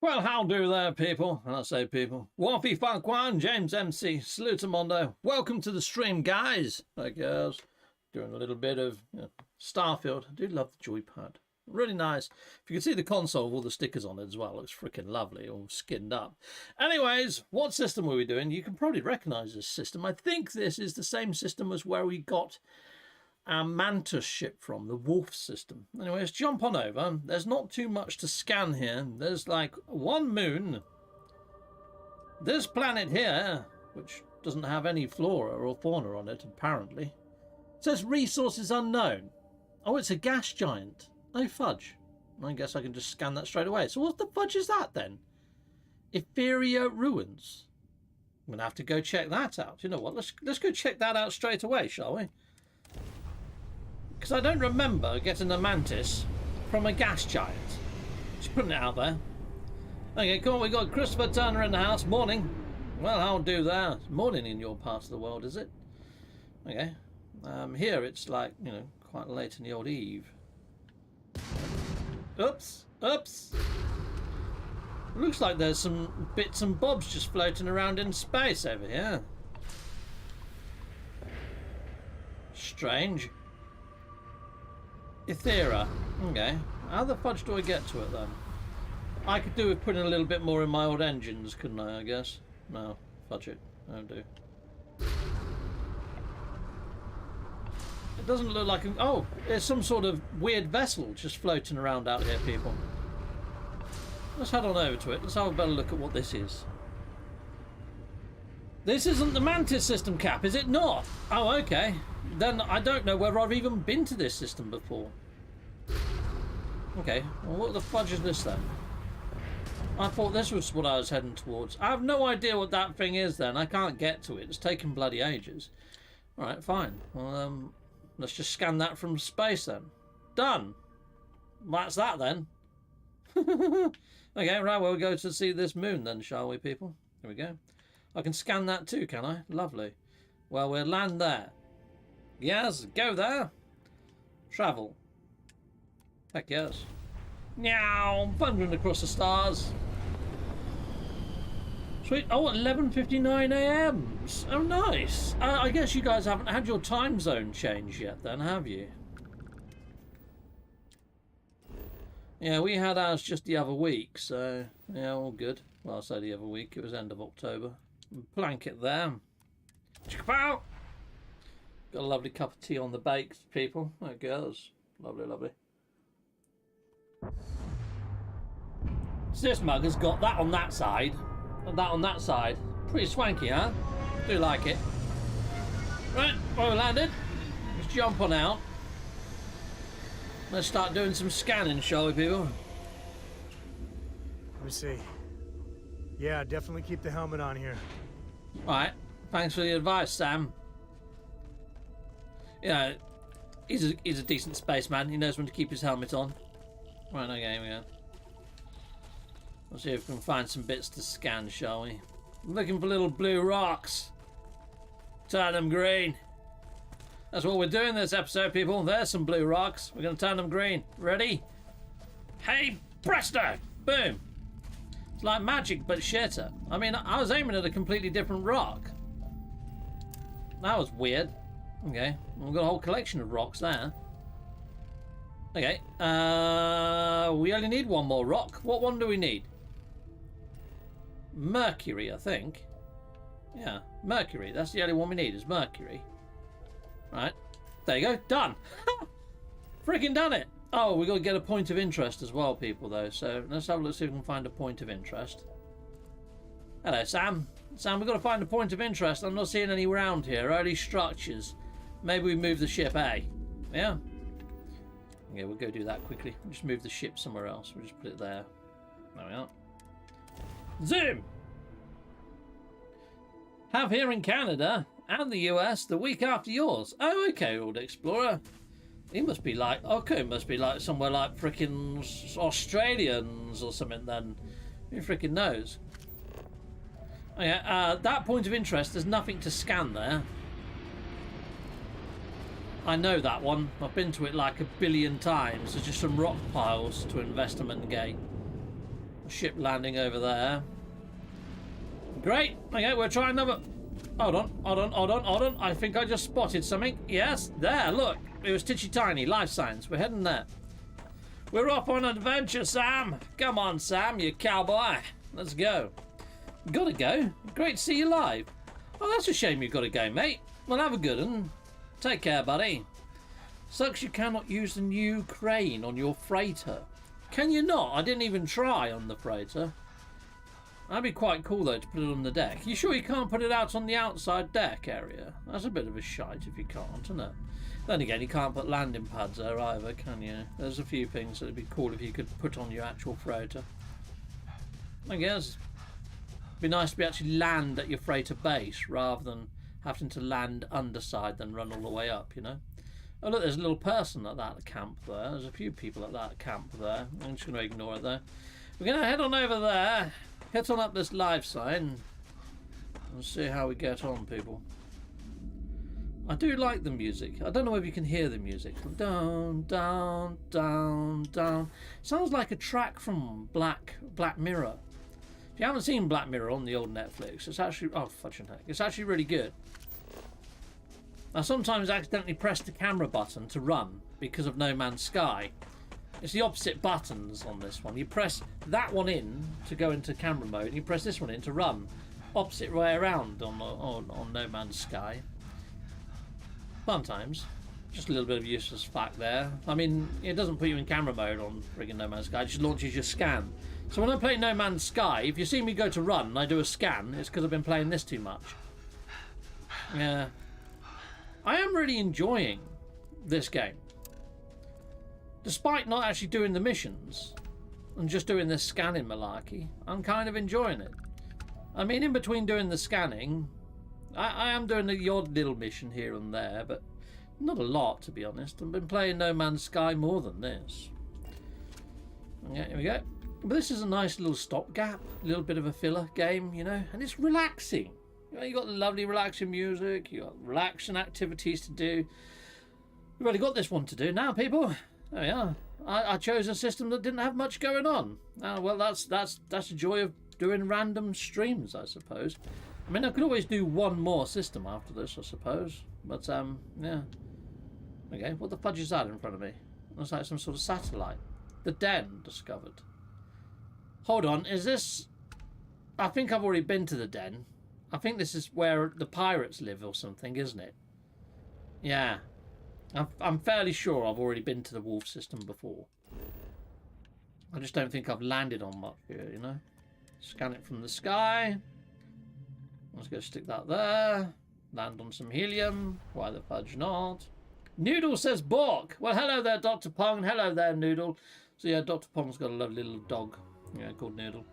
Well, how do there, people? And I say people. Warfy Farquan, James MC, Salutamondo. Welcome to the stream, guys. Hey, girls. Doing a little bit of Starfield. I do love the joypad. Really nice. If you can see the console with all the stickers on it as well, it looks freaking lovely, all skinned up. Anyways, what system were we doing? You can probably recognise this system. I think this is the same system as where we got our Mantis ship from, the Wolf system. Anyway, let's jump on over. There's not too much to scan here. There's like one moon. This planet here, which doesn't have any flora or fauna on it, apparently. It says resources unknown. Oh, it's a gas giant. No fudge. I guess I can just scan that straight away. So what the fudge is that then? Etheria Ruins. I'm gonna have to go check that out. You know what? Let's go check that out straight away, shall we? Because I don't remember getting a mantis from a gas giant. Just putting it out there. Okay, cool. We got Christopher Turner in the house. Morning. Well, how do there? It's morning in your part of the world, is it? Okay. Here it's like, you know, quite late in the old eve. Oops. Oops. Looks like there's some bits and bobs just floating around in space over here. Strange. Ethera. Okay. How the fudge do I get to it then? I could do with putting a little bit more in my old engines, couldn't I guess? No. Fudge it. I'll do. It doesn't look like... Oh, there's some sort of weird vessel just floating around out here, people. Let's head on over to it. Let's have a better look at what this is. This isn't the Mantis system, Cap, is it not? Oh, okay. Then I don't know whether I've even been to this system before. Okay, well, what the fudge is this then? I thought this was what I was heading towards. I have no idea what that thing is then. I can't get to it. It's taken bloody ages. Alright, fine. Well, let's just scan that from space then. Done. That's that then. Okay, right, well, we'll go to see this moon then, shall we, people? Here we go. I can scan that too, can I? Lovely. Well, we'll land there. Yes, go there. Travel. Heck yes. Meow, thundering across the stars. Sweet. Oh, 11:59 a.m. Oh, nice. I guess you guys haven't had your time zone change yet then, have you? Yeah, we had ours just the other week, so yeah, all good. Well, I'll say the other week. It was end of October. Plank it there. Got a lovely cup of tea on the bakes, people. There it goes. Lovely, lovely. So this mug has got that on that side and that on that side. Pretty swanky, huh? Do like it. Right, well, we landed. Let's jump on out. Let's start doing some scanning, shall we, people? Let me see. Yeah, definitely keep the helmet on here. Alright, thanks for the advice, Sam. Yeah, he's a decent spaceman. He knows when to keep his helmet on. Right, okay, here we go. Let's see if we can find some bits to scan, shall we? I'm looking for little blue rocks. Turn them green. That's what we're doing this episode, people. There's some blue rocks. We're going to turn them green. Ready? Hey, presto! Boom. It's like magic, but shitter. I mean, I was aiming at a completely different rock. That was weird. Okay, we've got a whole collection of rocks there. Okay, we only need one more rock. What one do we need? Mercury, I think. Yeah, Mercury. That's the only one we need, is Mercury. Right, there you go. Done. Freaking done it. Oh, we've got to get a point of interest as well, people, though. So let's have a look, see if we can find a point of interest. Hello, Sam. Sam, we've got to find a point of interest. I'm not seeing any around here. Only structures. Maybe we move the ship, eh? Yeah? Okay, we'll go do that quickly. We'll just move the ship somewhere else. We'll just put it there. There we are. Zoom! Have here in Canada and the US the week after yours. Oh, okay, old explorer. He must be like, okay, must be like somewhere like frickin' Australians or something then. Who frickin' knows? Oh, yeah, that point of interest, there's nothing to scan there. I know that one. I've been to it like a billion times. There's just some rock piles to investment gate. Ship landing over there. Great. Okay, we'll try another. Hold on. I think I just spotted something. Yes, there, look. It was Titchy Tiny, life signs. We're heading there. We're off on an adventure, Sam. Come on, Sam, you cowboy. Let's go. Gotta go. Great to see you live. Oh, that's a shame you've got to go, mate. Well, have a good one. Take care, buddy. Sucks you cannot use the new crane on your freighter. Can you not? I didn't even try on the freighter. That'd be quite cool, though, to put it on the deck. You sure you can't put it out on the outside deck area? That's a bit of a shite if you can't, isn't it? Then again, you can't put landing pads there either, can you? There's a few things that would be cool if you could put on your actual freighter. I guess. It'd be nice to be actually land at your freighter base rather than having to land underside then run all the way up, you know? Oh, look, there's a little person at that camp there. There's a few people at that camp there. I'm just going to ignore it there. We're going to head on over there. Hit on up this live sign and see how we get on, people. I do like the music. I don't know if you can hear the music. Down, down, down, down. Sounds like a track from Black Mirror. If you haven't seen Black Mirror on the old Netflix, it's actually... Oh, fudging heck. It's actually really good. I sometimes accidentally press the camera button to run because of No Man's Sky. It's the opposite buttons on this one. You press that one in to go into camera mode, and you press this one in to run. Opposite way around on No Man's Sky. Sometimes. Just a little bit of useless fact there. I mean, it doesn't put you in camera mode on friggin' No Man's Sky. It just launches your scan. So when I play No Man's Sky, if you see me go to run and I do a scan, it's because I've been playing this too much. Yeah. I am really enjoying this game. Despite not actually doing the missions and just doing this scanning malarkey, I'm kind of enjoying it. I mean, in between doing the scanning, I am doing the odd little mission here and there, but not a lot, to be honest. I've been playing No Man's Sky more than this. Okay, here we go. But this is a nice little stopgap, a little bit of a filler game, you know, and it's relaxing. You know, you got the lovely relaxing music, you got relaxing activities to do. We've only got this one to do now, people. There we are. I chose a system that didn't have much going on. Well, that's the joy of doing random streams, I suppose. I mean, I could always do one more system after this, I suppose. But yeah. Okay, what the fudge is that in front of me? Looks like some sort of satellite. The den discovered. Hold on, is this? I think I've already been to the den. I think this is where the pirates live or something, isn't it? Yeah. I'm fairly sure I've already been to the wolf system before. I just don't think I've landed on much here, you know? Scan it from the sky. Let's go stick that there. Land on some helium. Why the fudge not? Noodle says Bork. Well, hello there, Dr. Pong. Hello there, Noodle. So yeah, Dr. Pong's got a lovely little dog. Yeah, called Noodle.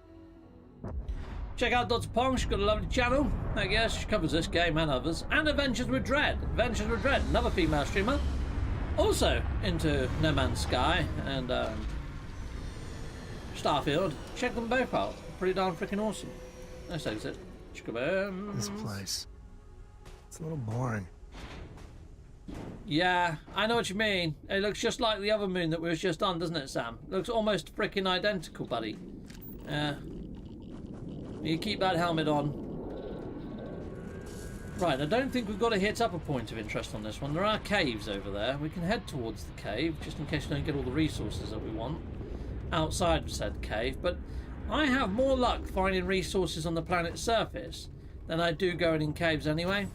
Check out Dr. Pong, she's got a lovely channel. I guess she covers this game and others. And Adventures with Dread. Adventures with Dread, another female streamer. Also into No Man's Sky and Starfield. Check them both out. Pretty darn freaking awesome. That's it. This place. It's a little boring. Yeah, I know what you mean. It looks just like the other moon that we was just on, doesn't it, Sam? It looks almost freaking identical, buddy. Yeah. You keep that helmet on. Right, I don't think we've got to hit up a point of interest on this one. There are caves over there. We can head towards the cave, just in case we don't get all the resources that we want outside of said cave. But I have more luck finding resources on the planet's surface than I do going in caves anyway.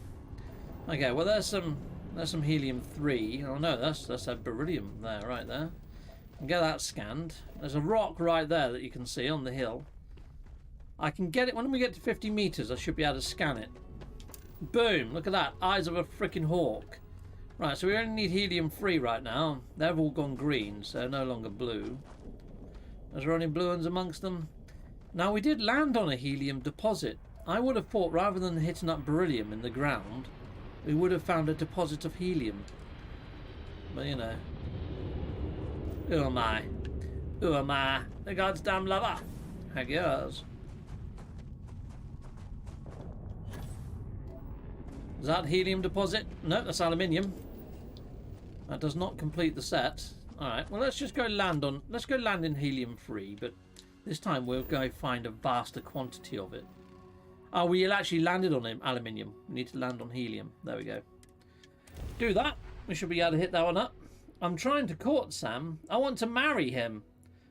Okay, well there's some helium-3. Oh no, that's a beryllium there, right there. And get that scanned. There's a rock right there that you can see on the hill. I can get it when we get to 50 meters. I should be able to scan it. Boom! Look at that. Eyes of a freaking hawk. Right, so we only need helium-3 right now. They've all gone green, so they're no longer blue. Is there any blue ones amongst them? Now, we did land on a helium deposit. I would have thought rather than hitting up beryllium in the ground, we would have found a deposit of helium. But, you know. Who am I? Who am I? The goddamn lover. I guess. Is that helium deposit? No, that's aluminium. That does not complete the set. Alright, well let's just go land on... Let's go land in helium-3, but This time we'll go find a vaster quantity of it. Oh, we actually landed on aluminium. We need to land on helium. There we go. Do that. We should be able to hit that one up. I'm trying to court Sam. I want to marry him.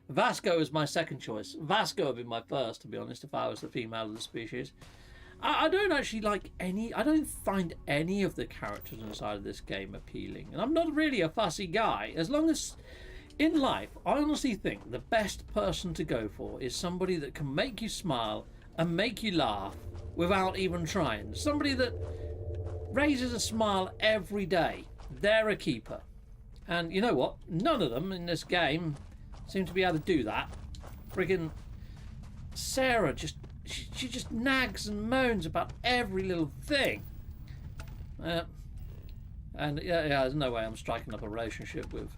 Vasco is my second choice. Vasco would be my first, to be honest, if I was the female of the species. I don't actually like any... I don't find any of the characters inside of this game appealing. And I'm not really a fussy guy. As long as... In life, I honestly think the best person to go for is somebody that can make you smile and make you laugh without even trying. Somebody that raises a smile every day. They're a keeper. And you know what? None of them in this game seem to be able to do that. Friggin' Sarah just... She just nags and moans about every little thing. And yeah, there's no way I'm striking up a relationship with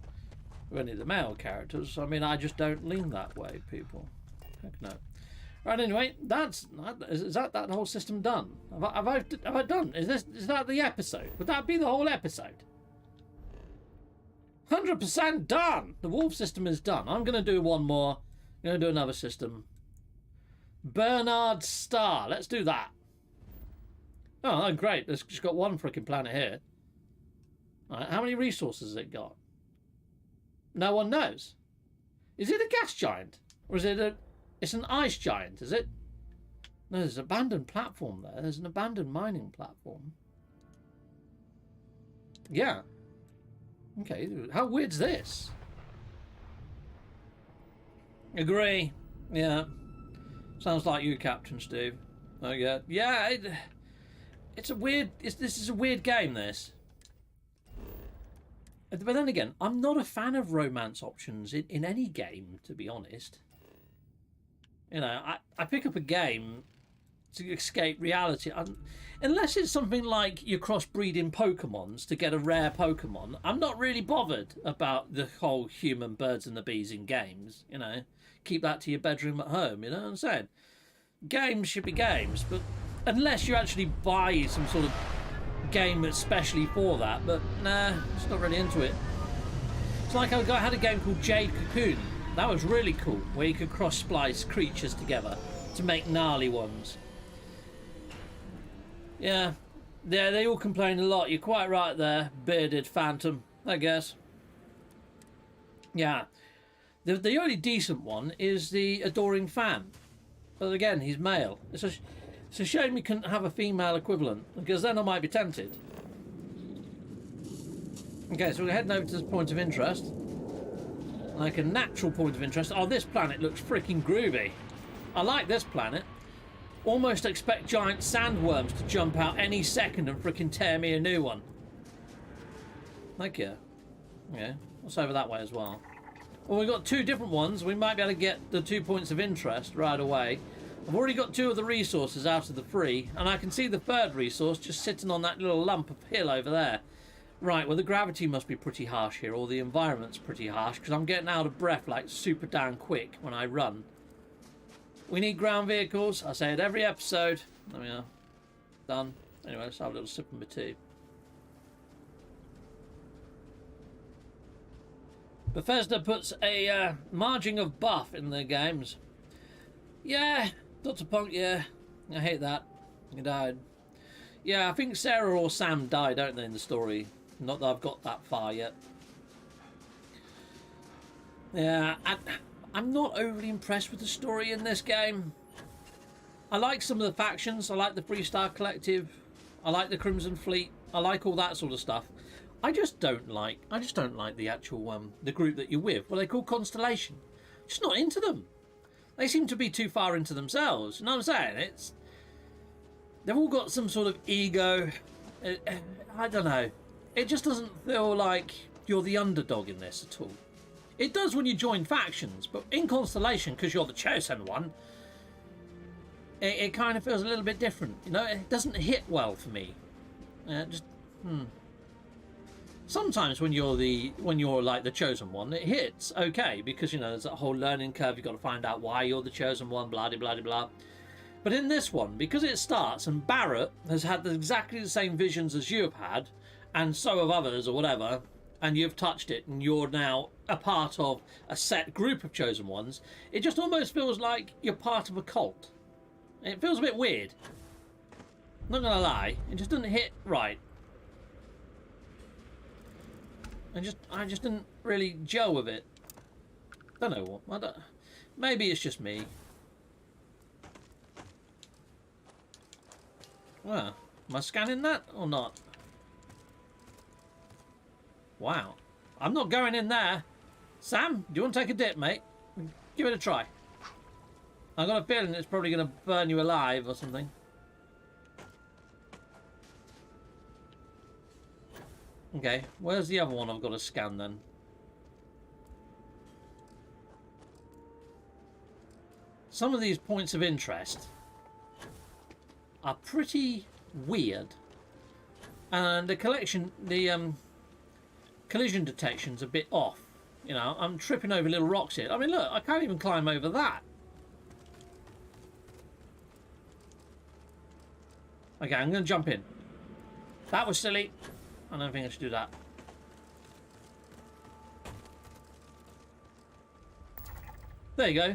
any of the male characters. I mean, I just don't lean that way, people. Heck no. Right, anyway, is that whole system done? Have I done? Is that the episode? Would that be the whole episode? 100% done. The wolf system is done. I'm going to do one more. I'm going to do another system. Bernard Star. Let's do that. Oh, great. It's just got one freaking planet here. All right, how many resources has it got? No one knows. Is it a gas giant? Or is it it's an ice giant, is it? No, there's an abandoned platform there. There's an abandoned mining platform. Yeah. Okay, how weird's this? Agree. Yeah. Sounds like you, Captain Steve. Oh yeah, yeah. It's a weird. This is a weird game. This. But then again, I'm not a fan of romance options in any game, to be honest. You know, I pick up a game to escape reality, unless it's something like you're crossbreeding Pokemons to get a rare Pokemon. I'm not really bothered about the whole human birds and the bees in games. You know. Keep that to your bedroom at home, you know what I'm saying? Games should be games, but unless you actually buy some sort of game especially for that, but nah, it's not really into it. It's like I had a game called Jade Cocoon. That was really cool, where you could cross-splice creatures together to make gnarly ones. Yeah, they all complain a lot. You're quite right there, bearded phantom, I guess. Yeah. The only decent one is the adoring fan. But again, he's male. It's a shame we couldn't have a female equivalent, because then I might be tempted. Okay, so we're heading over to this point of interest. Like a natural point of interest. Oh, this planet looks freaking groovy. I like this planet. Almost expect giant sandworms to jump out any second and freaking tear me a new one. Thank you. Okay, let's over that way as well. Well, we've got two different ones. We might be able to get the 2 points of interest right away. I've already got 2 of the resources out of the 3, and I can see the 3rd resource just sitting on that little lump of hill over there. Right, well, the gravity must be pretty harsh here, or the environment's pretty harsh, because I'm getting out of breath like super damn quick when I run. We need ground vehicles. I say it every episode. There we are. Done. Anyway, let's have a little sip of my tea. Bethesda puts a margin of buff in their games. Yeah, Dr. Punk, yeah. I hate that. He died. Yeah, I think Sarah or Sam die, don't they, in the story? Not that I've got that far yet. Yeah, I'm not overly impressed with the story in this game. I like some of the factions. I like the Freestar Collective. I like the Crimson Fleet. I like all that sort of stuff. I just don't like the actual the group that you're with. What they call Constellation. Just not into them. They seem to be too far into themselves. You know what I'm saying? They've all got some sort of ego. I don't know. It just doesn't feel like you're the underdog in this at all. It does when you join factions, but in Constellation, because you're the chosen one, it kind of feels a little bit different. You know, it doesn't hit well for me. Sometimes when you're like the chosen one, it hits okay, because you know there's that whole learning curve. You've got to find out why you're the chosen one, blah blah blah blah. But in this one, because it starts and Barrett has had exactly the same visions as you have had, and so have others or whatever, and you've touched it and you're now a part of a set group of chosen ones. It just almost feels like you're part of a cult. It feels a bit weird. Not gonna lie, it just doesn't hit right. I just didn't really gel with it. Don't know what. Maybe it's just me. Well, am I scanning that or not? Wow. I'm not going in there. Sam, do you want to take a dip, mate? Give it a try. I've got a feeling it's probably going to burn you alive or something. Okay, where's the other one I've got to scan then? Some of these points of interest are pretty weird. And the collection, the collision detection's a bit off. You know, I'm tripping over little rocks here. I mean, look, I can't even climb over that. Okay, I'm going to jump in. That was silly. I don't think I should do that. There you go.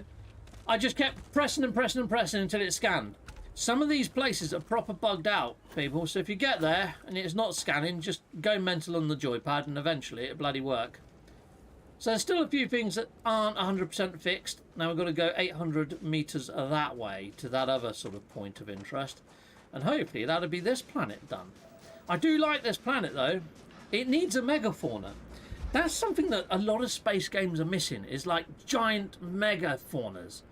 I just kept pressing and pressing and pressing until it scanned. Some of these places are proper bugged out, people. So if you get there and it's not scanning, just go mental on the joypad and eventually it'll bloody work. So there's still a few things that aren't 100% fixed. Now we've got to go 800 meters that way to that other sort of point of interest. And hopefully that'll be this planet done. I do like this planet though. It needs a megafauna. That's something that a lot of space games are missing, is like giant megafaunas.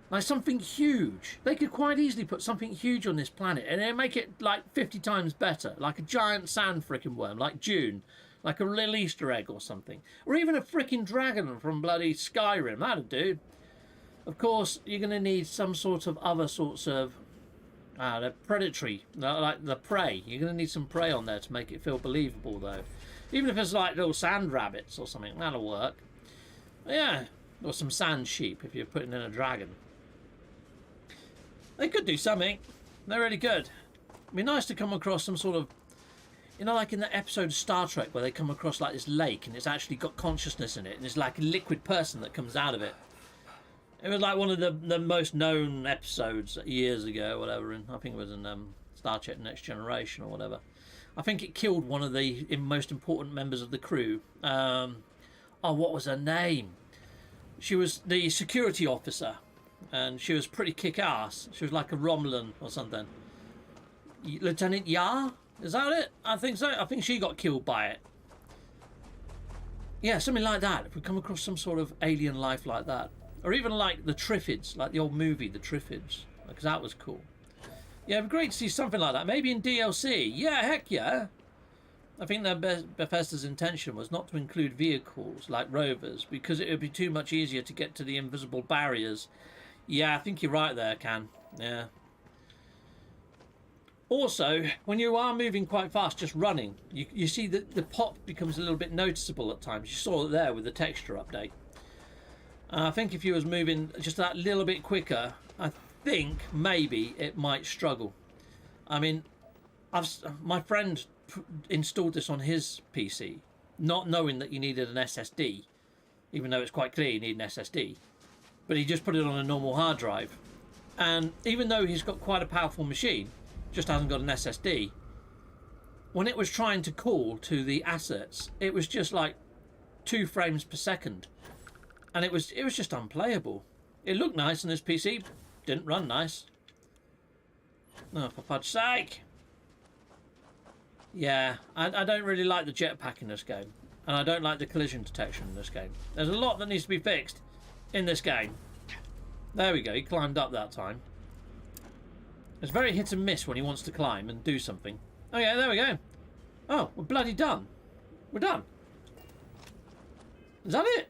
Like something huge. They could quite easily put something huge on this planet and it'd make it like 50 times better. Like a giant sand frickin' worm, like Dune. Like a little Easter egg or something. Or even a frickin' dragon from bloody Skyrim. That'd do. Of course, you're going to need some sort of other sorts of the predatory, like the prey. You're going to need some prey on there to make it feel believable, though. Even if it's like little sand rabbits or something, that'll work. Yeah, or some sand sheep if you're putting in a dragon. They could do something. They're really good. It'd be nice to come across some sort of, you know, like in the episode of Star Trek where they come across like this lake and it's actually got consciousness in it and it's like a liquid person that comes out of it. It was like one of the most known episodes years ago, whatever. And I think it was in Star Trek Next Generation or whatever. I think it killed one of the most important members of the crew. Oh, what was her name? She was the security officer, and she was pretty kick-ass. She was like a Romulan or something. Lieutenant Yar? Is that it? I think so. I think she got killed by it. Yeah, something like that. If we come across some sort of alien life like that. Or even like the Triffids, like the old movie, the Triffids, because that was cool. Yeah, it'd be great to see something like that. Maybe in DLC. Yeah, heck yeah. I think that Bethesda's intention was not to include vehicles like rovers because it would be too much easier to get to the invisible barriers. Yeah, I think you're right there, Can. Yeah. Also, when you are moving quite fast, just running, you see that the pop becomes a little bit noticeable at times. You saw it there with the texture update. I think if you was moving just that little bit quicker, I think maybe it might struggle. I mean, my friend installed this on his PC, not knowing that you needed an SSD, even though it's quite clear you need an SSD. But he just put it on a normal hard drive. And even though he's got quite a powerful machine, just hasn't got an SSD, when it was trying to call to the assets, it was just like 2 frames per second. And it was just unplayable. It looked nice on this PC, didn't run nice. Oh, for fudge's sake. Yeah, I don't really like the jetpack in this game. And I don't like the collision detection in this game. There's a lot that needs to be fixed in this game. There we go, he climbed up that time. It's very hit and miss when he wants to climb and do something. Oh yeah, there we go. Oh, we're bloody done. We're done. Is that it?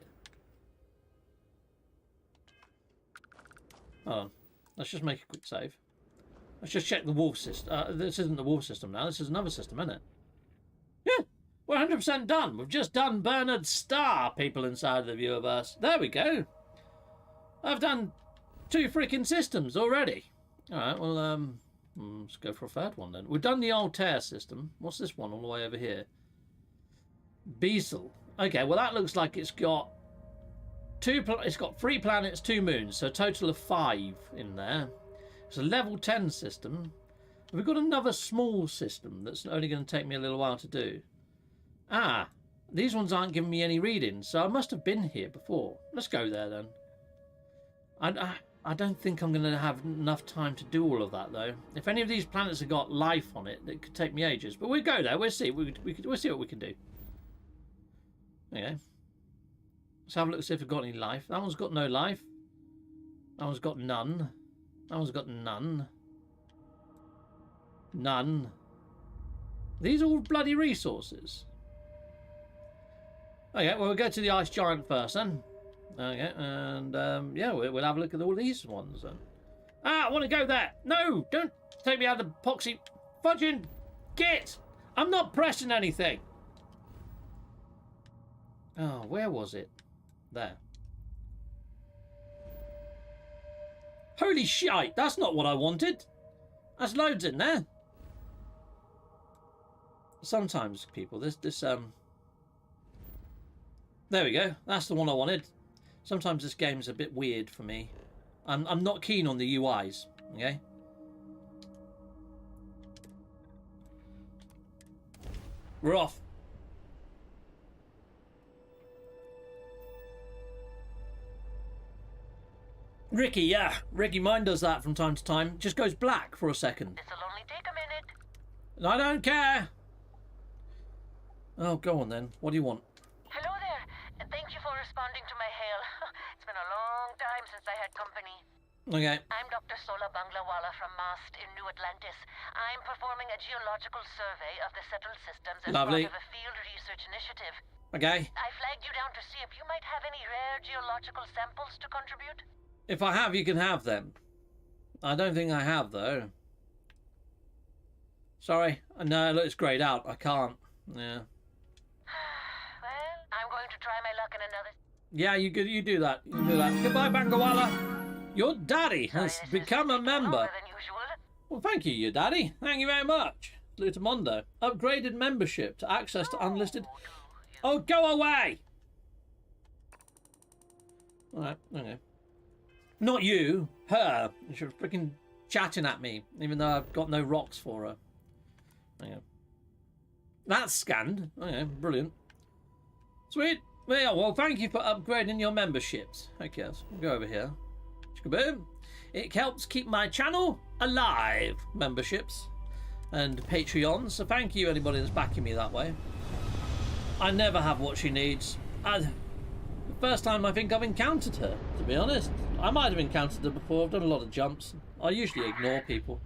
Hold on. Let's just make a quick save. Let's just check the wolf system. This isn't the wolf system now. This is another system, isn't it? Yeah. We're 100% done. We've just done Bernard's Star, people inside the viewerverse. There we go. I've done 2 freaking systems already. Alright, well, let's go for a third one then. We've done the Altair system. What's this one all the way over here? Beazle. Okay, well that looks like it's got it's got 3 planets, 2 moons, so a total of 5 in there. It's a level 10 system. We've got another small system that's only going to take me a little while to do. Ah, these ones aren't giving me any readings, so I must have been here before. Let's go there then. I don't think I'm going to have enough time to do all of that though. If any of these planets have got life on it, it could take me ages. But we'll go there. We'll see. We'll see what we can do. Okay. Let's have a look see if we've got any life. That one's got no life. That one's got none. That one's got none. None. These are all bloody resources. Okay, well, we'll go to the ice giant first then. Okay, and yeah, we'll have a look at all these ones then. Ah, I want to go there. No, don't take me out of the poxy. Fudging git. I'm not pressing anything. Oh, where was it? There. Holy shite, that's not what I wanted. There's loads in there. Sometimes, people, this there we go. That's the one I wanted. Sometimes this game's a bit weird for me. I'm not keen on the UIs, okay? We're off. Ricky, yeah. Ricky, mine does that from time to time. Just goes black for a second. This'll only take a minute. I don't care. Oh, go on then. What do you want? Hello there, and thank you for responding to my hail. It's been a long time since I had company. Okay. I'm Dr. Sola Banglawala from MAST in New Atlantis. I'm performing a geological survey of the settled systems as Lovely. part of a field research initiative. Okay. I flagged you down to see if you might have any rare geological samples to contribute. If I have, you can have them. I don't think I have, though. Sorry. No, it looks grayed out. I can't. Yeah. Well, I'm going to try my luck in another... Yeah, you do that. You do that. Goodbye, Bangawala. Your daddy has become a member. Longer than usual. Well, thank you, your daddy. Thank you very much. Lutamondo. Upgraded membership to access to unlisted... Oh, go away! Alright, okay. Not you. Her. She's freaking chatting at me, even though I've got no rocks for her. Okay. That's scanned. Okay, brilliant. Sweet. Well, thank you for upgrading your memberships. Okay, let's go over here. Boom. It helps keep my channel alive. Memberships and Patreons. So thank you, anybody that's backing me that way. I never have what she needs. The first time I think I've encountered her, to be honest. I might have encountered her before. I've done a lot of jumps. I usually ignore people.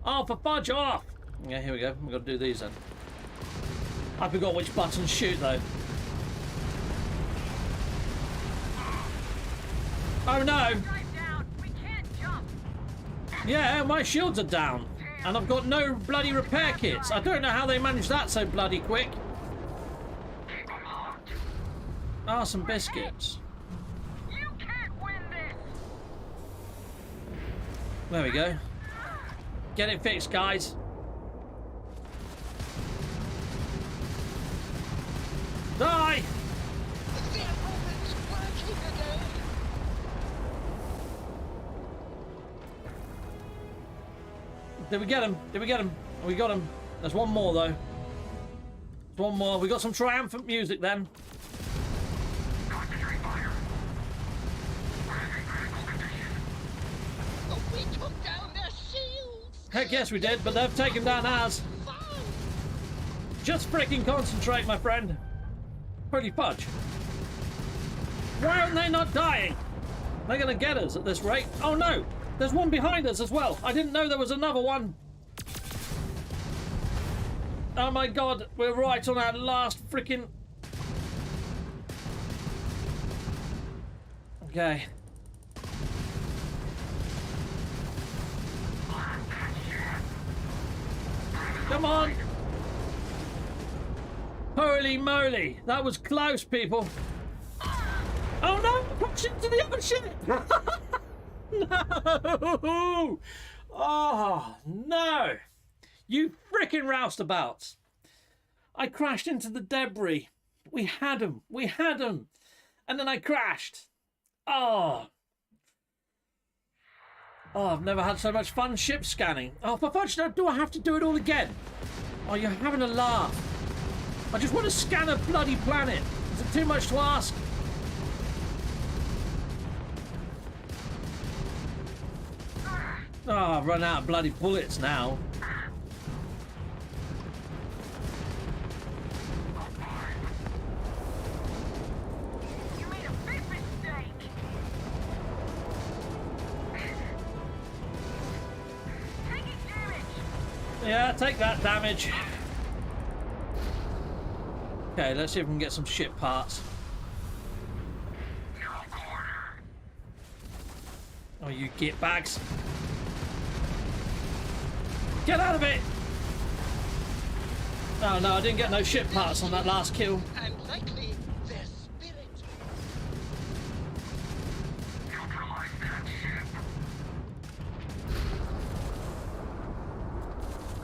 Oh, for fudge off! Yeah, here we go. We've got to do these then. I forgot which buttons shoot, though. Oh, no! Yeah, my shields are down. And I've got no bloody repair kits. I don't know how they managed that so bloody quick. Ah, some biscuits. You can't win this. There we go. Get it fixed, guys. Die! Did we get him? Did we get him? We got him. There's one more, though. There's one more. We got some triumphant music then. We took down their shields. Heck yes, we did, but they've taken down ours. Just freaking concentrate, my friend. Holy fudge. Why aren't they not dying? They're going to get us at this rate. Oh, no. There's one behind us as well. I didn't know there was another one. Oh my god, we're right on our last freaking... Okay. Come on. Holy moly. That was close, people. Oh no, crashed into the other ship. No! Oh, no! You frickin' roustabouts! I crashed into the debris We had them. We had them. And then I crashed. Oh. Oh, I've never had so much fun ship scanning. Oh, for fudge, do I have to do it all again? Oh, you're having a laugh. I just want to scan a bloody planet. Is it too much to ask? Oh, I've run out of bloody bullets now. You made a big mistake. Taking damage. Yeah, take that damage. Okay, let's see if we can get some ship parts. Oh, you get bags. Get out of it! Oh no, I didn't get no ship parts on that last kill. And likely their spirit. Neutralize that ship.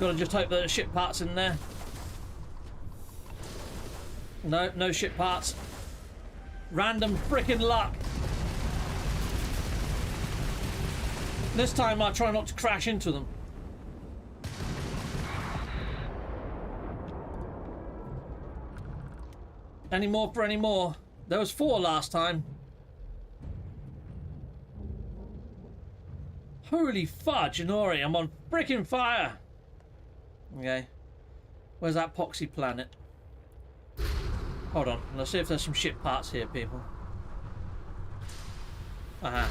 Gotta just hope there's ship parts in there. No, no ship parts. Random frickin' luck. This time I'll try not to crash into them. Any more for any more? There was 4 last time. Holy fudge, Inori, I'm on frickin' fire. Okay. Where's that poxy planet? Hold on, let's see if there's some ship parts here, people. Aha.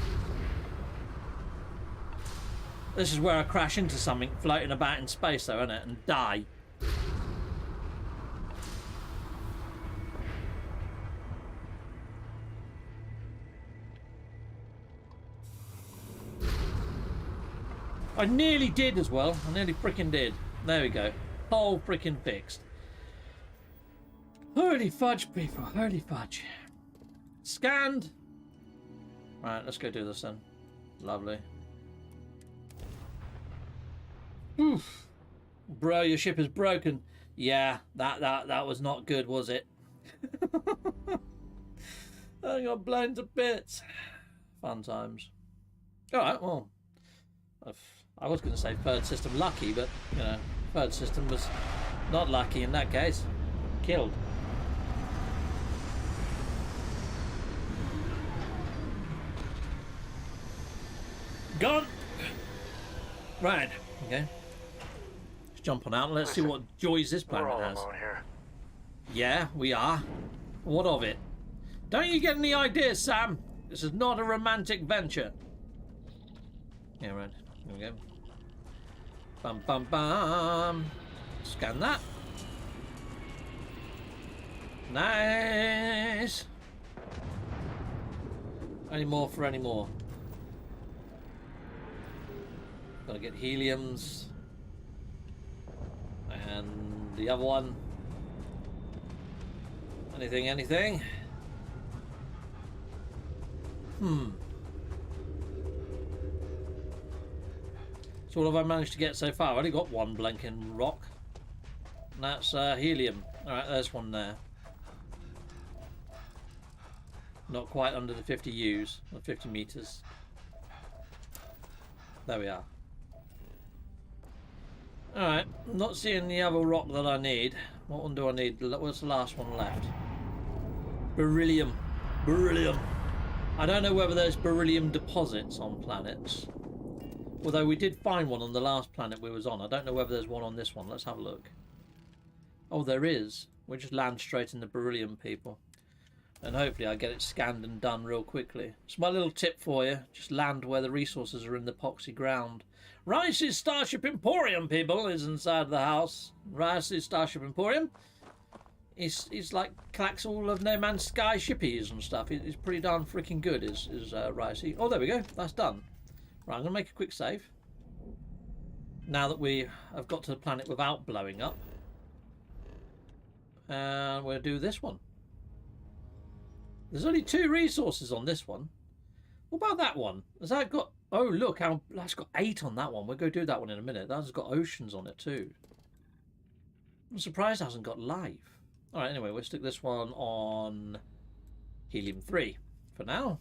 This is where I crash into something floating about in space though, isn't it? And die. I nearly did as well. I nearly frickin' did. There we go. Whole frickin' fixed. Holy fudge, people. Holy fudge. Scanned. Right, let's go do this then. Lovely. Oof. Bro, your ship is broken. Yeah, that was not good, was it? I got blown to bits. Fun times. Alright, well. I was going to say third system lucky, but, you know, third system was not lucky in that case. Killed. Gone! Right, okay. Let's jump on out and let's see what joys this planet has. Here. Yeah, we are. What of it? Don't you get any ideas, Sam? This is not a romantic venture. Yeah, right. Here we go. Bum bum bum. Scan that. Nice. Any more for any more? Gotta get heliums. And the other one. Anything? So what have I managed to get so far? I've only got one blinking rock. And that's helium. Alright, there's one there. Not quite under the 50 U's, or 50 meters. There we are. Alright, not seeing the other rock that I need. What one do I need? What's the last one left? Beryllium. Beryllium. I don't know whether there's beryllium deposits on planets. Although we did find one on the last planet we was on. I don't know whether there's one on this one. Let's have a look. Oh, there is. We'll just land straight in the beryllium, people. And hopefully I get it scanned and done real quickly. It's my little tip for you. Just land where the resources are in the poxy ground. Rice's Starship Emporium, people, is inside the house. Rice's Starship Emporium. He's like collects all of No Man's Sky shippies and stuff. He's pretty darn freaking good, is Ricey. Oh, there we go. That's done. Right, I'm going to make a quick save. Now that we have got to the planet without blowing up. And we'll do this one. There's only 2 resources on this one. What about that one? Has that got... Oh, look, that's got 8 on that one. We'll go do that one in a minute. That's got oceans on it too. I'm surprised it hasn't got life. All right, anyway, we'll stick this one on helium-3 for now.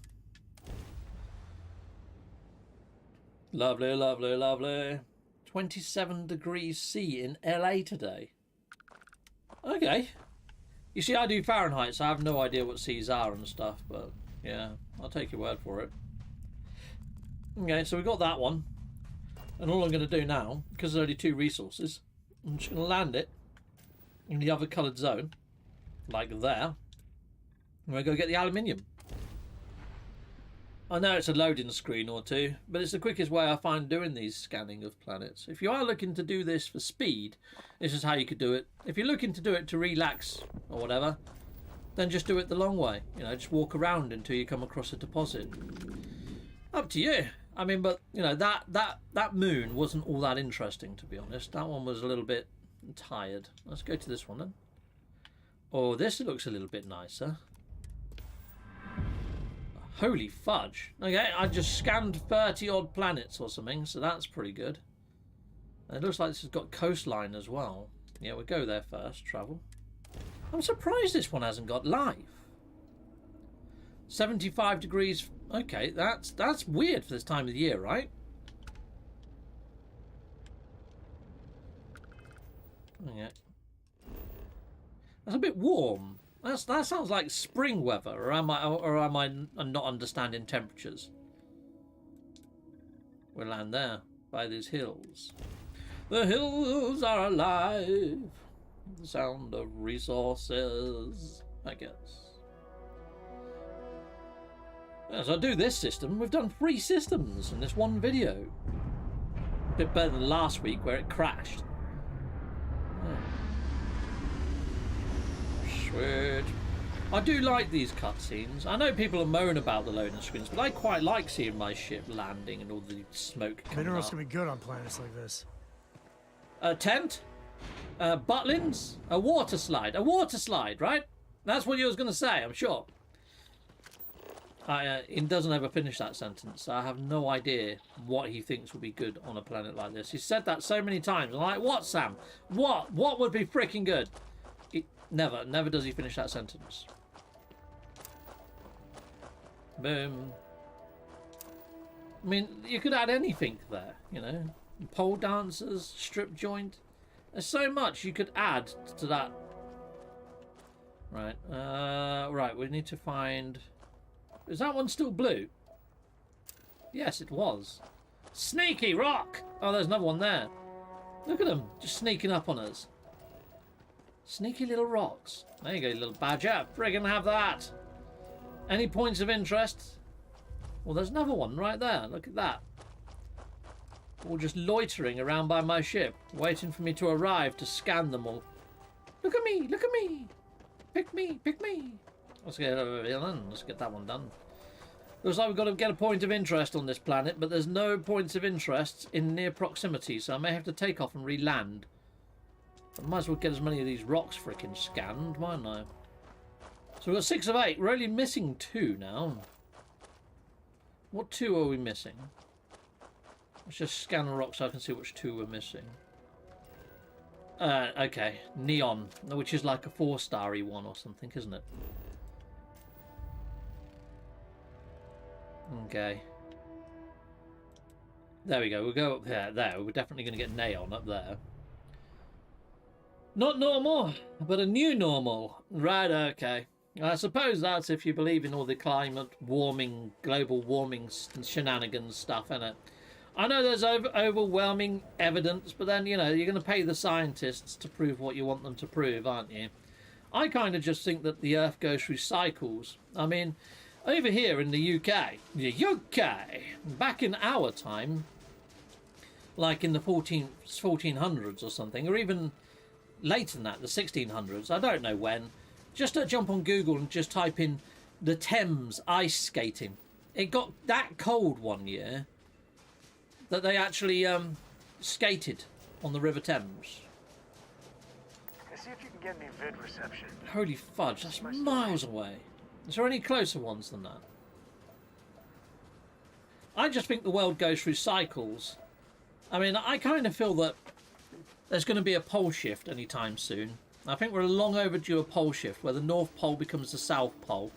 Lovely, lovely, lovely. 27 degrees C in LA today. Okay. You see, I do Fahrenheit, so I have no idea what C's are and stuff, but yeah, I'll take your word for it. Okay, so we got that one. And all I'm going to do now, because there's only 2 resources, I'm just going to land it in the other coloured zone, like there. And we'll go get the aluminium. I know it's a loading screen or 2, but it's the quickest way I find doing these scanning of planets. If you are looking to do this for speed, this is how you could do it. If you're looking to do it to relax or whatever, then just do it the long way. You know, just walk around until you come across a deposit. Up to you. I mean, but you know, that moon wasn't all that interesting, to be honest. That one was a little bit tired. Let's go to this one then. Oh, this looks a little bit nicer. Holy fudge. Okay, I just scanned 30 odd planets or something, so that's pretty good. And it looks like this has got coastline as well. Yeah, we'll go there first, travel. I'm surprised this one hasn't got life. 75 degrees. Okay, that's weird for this time of the year, right? Yeah. That's a bit warm. That sounds like spring weather, or am I not understanding temperatures? We'll land there by these hills. The hills are alive. The sound of resources, I guess. As I do this system, we've done 3 systems in this one video. A bit better than last week where it crashed. Sweet. I do like these cutscenes. I know people are moaning about the loading screens, but I quite like seeing my ship landing and all the smoke coming Minerals up. can be good on planets like this. A tent, butlins, a water slide, right? That's what you was going to say, I'm sure. He doesn't ever finish that sentence, so I have no idea what he thinks would be good on a planet like this. He's said that so many times. I'm like, what, Sam? What? What would be freaking good? Never does he finish that sentence. Boom. I mean, you could add anything there, you know. Pole dancers, strip joint. There's so much you could add to that. Right. Right, we need to find... Is that one still blue? Yes, it was. Sneaky rock! Oh, there's another one there. Look at them, just sneaking up on us. Sneaky little rocks. There you go, little badger. Friggin' have that. Any points of interest? Well, there's another one right there. Look at that. All just loitering around by my ship, waiting for me to arrive to scan them all. Look at me, look at me. Pick me, pick me. Let's get that one done. Looks like we've got to get a point of interest on this planet, but there's no points of interest in near proximity, so I may have to take off and re-land. I might as well get as many of these rocks frickin' scanned, mightn't I? So we've got 6 of 8. We're only missing 2 now. What 2 are we missing? Let's just scan the rocks so I can see which 2 we're missing. Okay. Neon, which is like a 4-starry one or something, isn't it? Okay. There we go. We'll go up there. There. We're definitely going to get neon up there. Not normal, but a new normal. Right, okay. I suppose that's if you believe in all the climate warming, global warming shenanigans stuff, innit? I know there's overwhelming evidence, but then, you know, you're going to pay the scientists to prove what you want them to prove, aren't you? I kind of just think that the Earth goes through cycles. I mean, over here in the UK, back in our time, like in the 1400s or something, or even later than that, the 1600s, I don't know when, just jump on Google and just type in the Thames ice skating. It got that cold one year that they actually skated on the River Thames. See if you can get me vid reception. Holy fudge, that's miles away. Is there any closer ones than that? I just think the world goes through cycles. I mean, I kind of feel that there's going to be a pole shift anytime soon. I think we're long overdue a pole shift where the North Pole becomes the South Pole.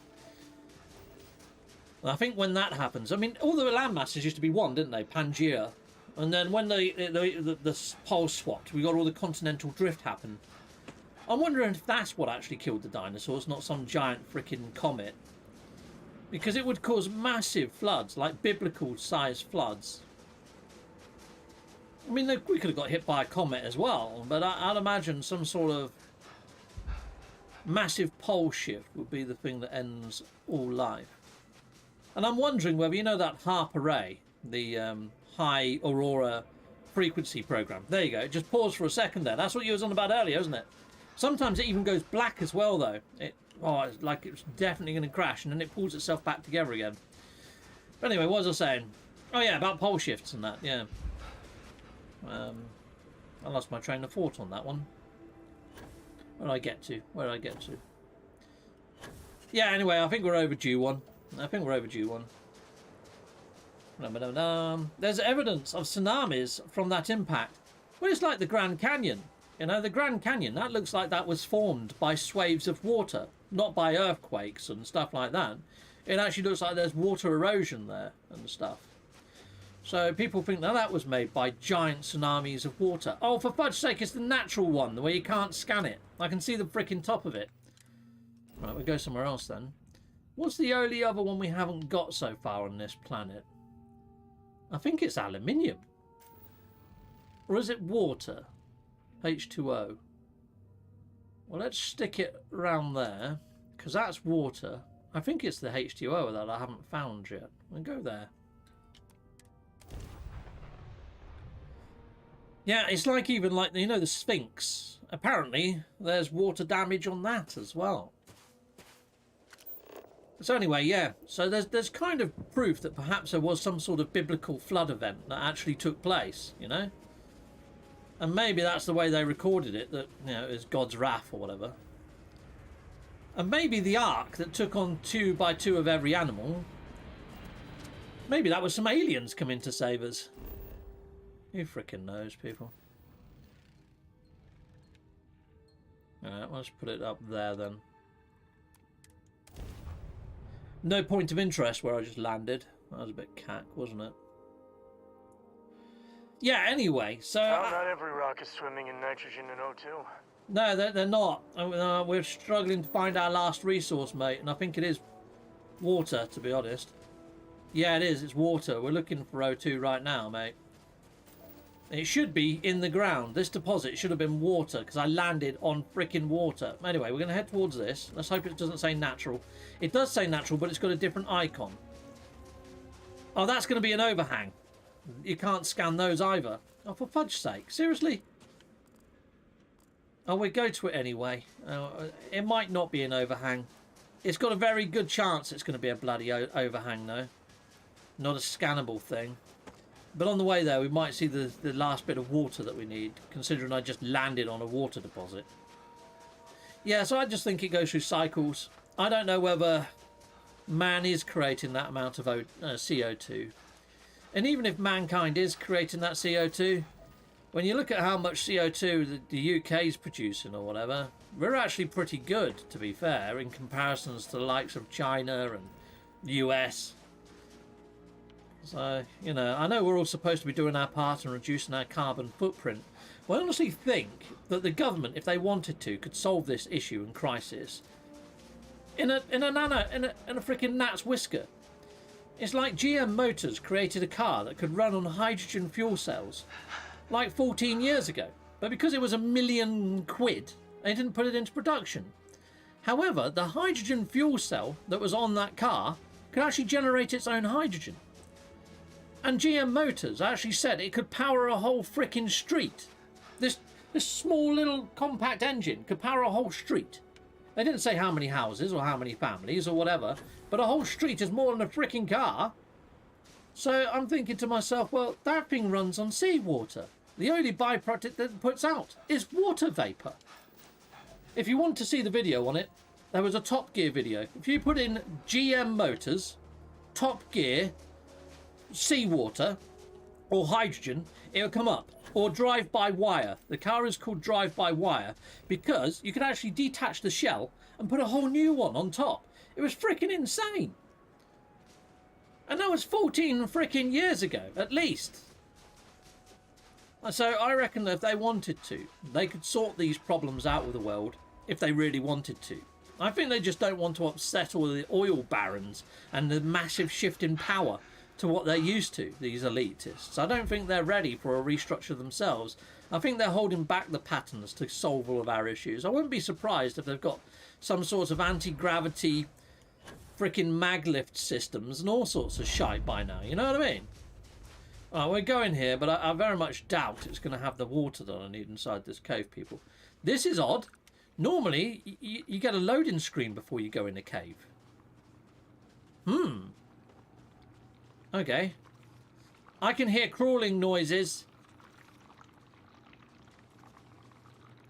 And I think when that happens, I mean, all the land masses used to be one, didn't they? Pangea. And then when the pole swapped, we got all the continental drift happen. I'm wondering if that's what actually killed the dinosaurs, not some giant freaking comet. Because it would cause massive floods, like biblical-sized floods. I mean, we could have got hit by a comet as well, but I'd imagine some sort of massive pole shift would be the thing that ends all life. And I'm wondering whether, you know, that HARP array, the high aurora frequency program. There you go. Just pause for a second there. That's what you was on about earlier, isn't it? Sometimes it even goes black as well, though. It's like it's definitely going to crash, and then it pulls itself back together again. But anyway, what was I saying? Oh yeah, about pole shifts and that. Yeah. I lost my train of thought on that one. Where did I get to? Where did I get to? Yeah. Anyway, I think we're overdue one. There's evidence of tsunamis from that impact. Well, it's like the Grand Canyon. You know, the Grand Canyon, that looks like that was formed by swaves of water, not by earthquakes and stuff like that. It actually looks like there's water erosion there and stuff. So people think now that was made by giant tsunamis of water. Oh, for fudge's sake, it's the natural one, the way you can't scan it. I can see the frickin' top of it. Right, we'll go somewhere else then. What's the only other one we haven't got so far on this planet? I think it's aluminium. Or is it water? H2O. Well, let's stick it around there, because that's water. I think it's the H2O that I haven't found yet. We'll go there. Yeah, it's like even like, you know, the Sphinx. Apparently, there's water damage on that as well. So anyway, yeah. So there's kind of proof that perhaps there was some sort of biblical flood event that actually took place, you know? And maybe that's the way they recorded it, that, you know, it was God's wrath or whatever. And maybe the ark that took on 2 by 2 of every animal, maybe that was some aliens coming to save us. Who frickin' knows, people? Alright, let's put it up there then. No point of interest where I just landed. That was a bit cack, wasn't it? Yeah, anyway, so... Well, not every rock is swimming in nitrogen and O2. No, they're not. We're struggling to find our last resource, mate, and I think it is water, to be honest. Yeah, it is. It's water. We're looking for O2 right now, mate. It should be in the ground. This deposit should have been water, because I landed on frickin' water. Anyway, we're going to head towards this. Let's hope it doesn't say natural. It does say natural, but it's got a different icon. Oh, that's going to be an overhang. You can't scan those either. Oh, for fudge's sake. Seriously? Oh, we'll go to it anyway. It might not be an overhang. It's got a very good chance it's going to be a bloody overhang, though. Not a scannable thing. But on the way there, we might see the last bit of water that we need, considering I just landed on a water deposit. Yeah, so I just think it goes through cycles. I don't know whether man is creating that amount of CO2. And even if mankind is creating that CO2, when you look at how much CO2 the UK is producing or whatever, we're actually pretty good, to be fair, in comparisons to the likes of China and the US. So, you know, I know we're all supposed to be doing our part and reducing our carbon footprint. But I honestly think that the government, if they wanted to, could solve this issue and crisis in a freaking gnat's whisker. It's like GM Motors created a car that could run on hydrogen fuel cells like 14 years ago. But because it was £1 million, they didn't put it into production. However, the hydrogen fuel cell that was on that car could actually generate its own hydrogen. And GM Motors actually said it could power a whole frickin' street. This small little compact engine could power a whole street. They didn't say how many houses or how many families or whatever, but a whole street is more than a frickin' car. So I'm thinking to myself, well, that thing runs on seawater. The only byproduct that it puts out is water vapour. If you want to see the video on it, there was a Top Gear video. If you put in GM Motors, Top Gear, seawater, or hydrogen, it'll come up. Or drive-by-wire. The car is called drive-by-wire because you could actually detach the shell and put a whole new one on top. It was freaking insane. And that was 14 freaking years ago, at least. So I reckon that if they wanted to, they could sort these problems out with the world if they really wanted to. I think they just don't want to upset all the oil barons and the massive shift in power to what they're used to, these elitists. I don't think they're ready for a restructure themselves. I think they're holding back the patterns to solve all of our issues. I wouldn't be surprised if they've got some sort of anti-gravity freaking maglift systems and all sorts of shite by now, you know what I mean? We're going here, but I very much doubt it's going to have the water that I need inside this cave, people. This is odd. Normally, you get a loading screen before you go in a cave. Okay. I can hear crawling noises.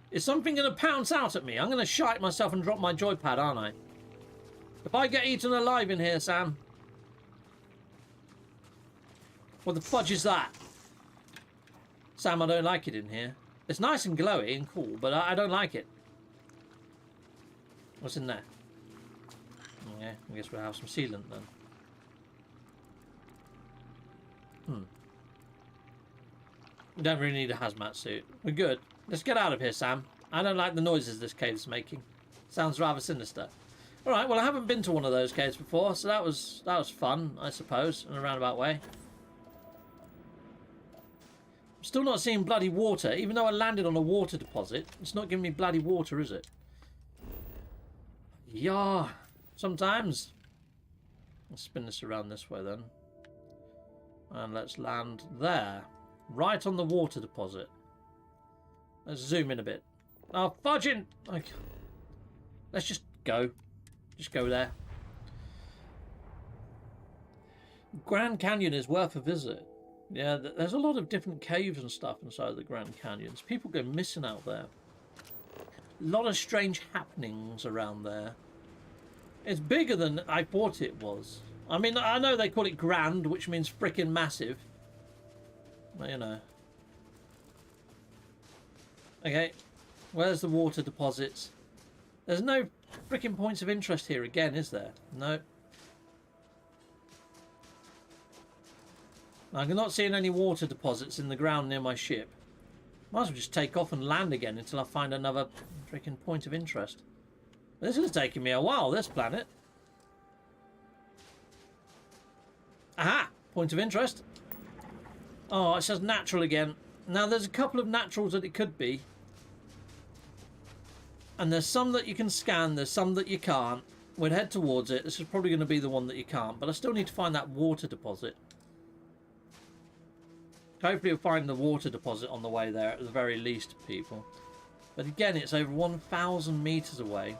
Is something going to pounce out at me? I'm going to shite myself and drop my joypad, aren't I? If I get eaten alive in here, Sam. What the fudge is that? Sam, I don't like it in here. It's nice and glowy and cool, but I don't like it. What's in there? Yeah, I guess we'll have some sealant then. We don't really need a hazmat suit. We're good. Let's get out of here, Sam. I don't like the noises this cave's making. Sounds rather sinister. Alright, well I haven't been to one of those caves before, so that was fun, I suppose, in a roundabout way. I'm still not seeing bloody water, even though I landed on a water deposit. It's not giving me bloody water, is it? Yeah, sometimes. Let's spin this around this way then. And let's land there. Right on the water deposit. Let's zoom in a bit. Oh, fudging! Okay. Let's just go. Just go there. Grand Canyon is worth a visit. Yeah, there's a lot of different caves and stuff inside the Grand Canyons. People go missing out there. A lot of strange happenings around there. It's bigger than I thought it was. I mean, I know they call it grand, which means frickin' massive. But, you know. Okay, where's the water deposits? There's no frickin' points of interest here again, is there? No. I'm not seeing any water deposits in the ground near my ship. Might as well just take off and land again until I find another freaking point of interest. This is taking me a while, this planet. Aha! Point of interest. Oh, it says natural again. Now, there's a couple of naturals that it could be. And there's some that you can scan, there's some that you can't. We'll head towards it. This is probably going to be the one that you can't, but I still need to find that water deposit. Hopefully we'll find the water deposit on the way there at the very least, people. But again, it's over 1,000 meters away.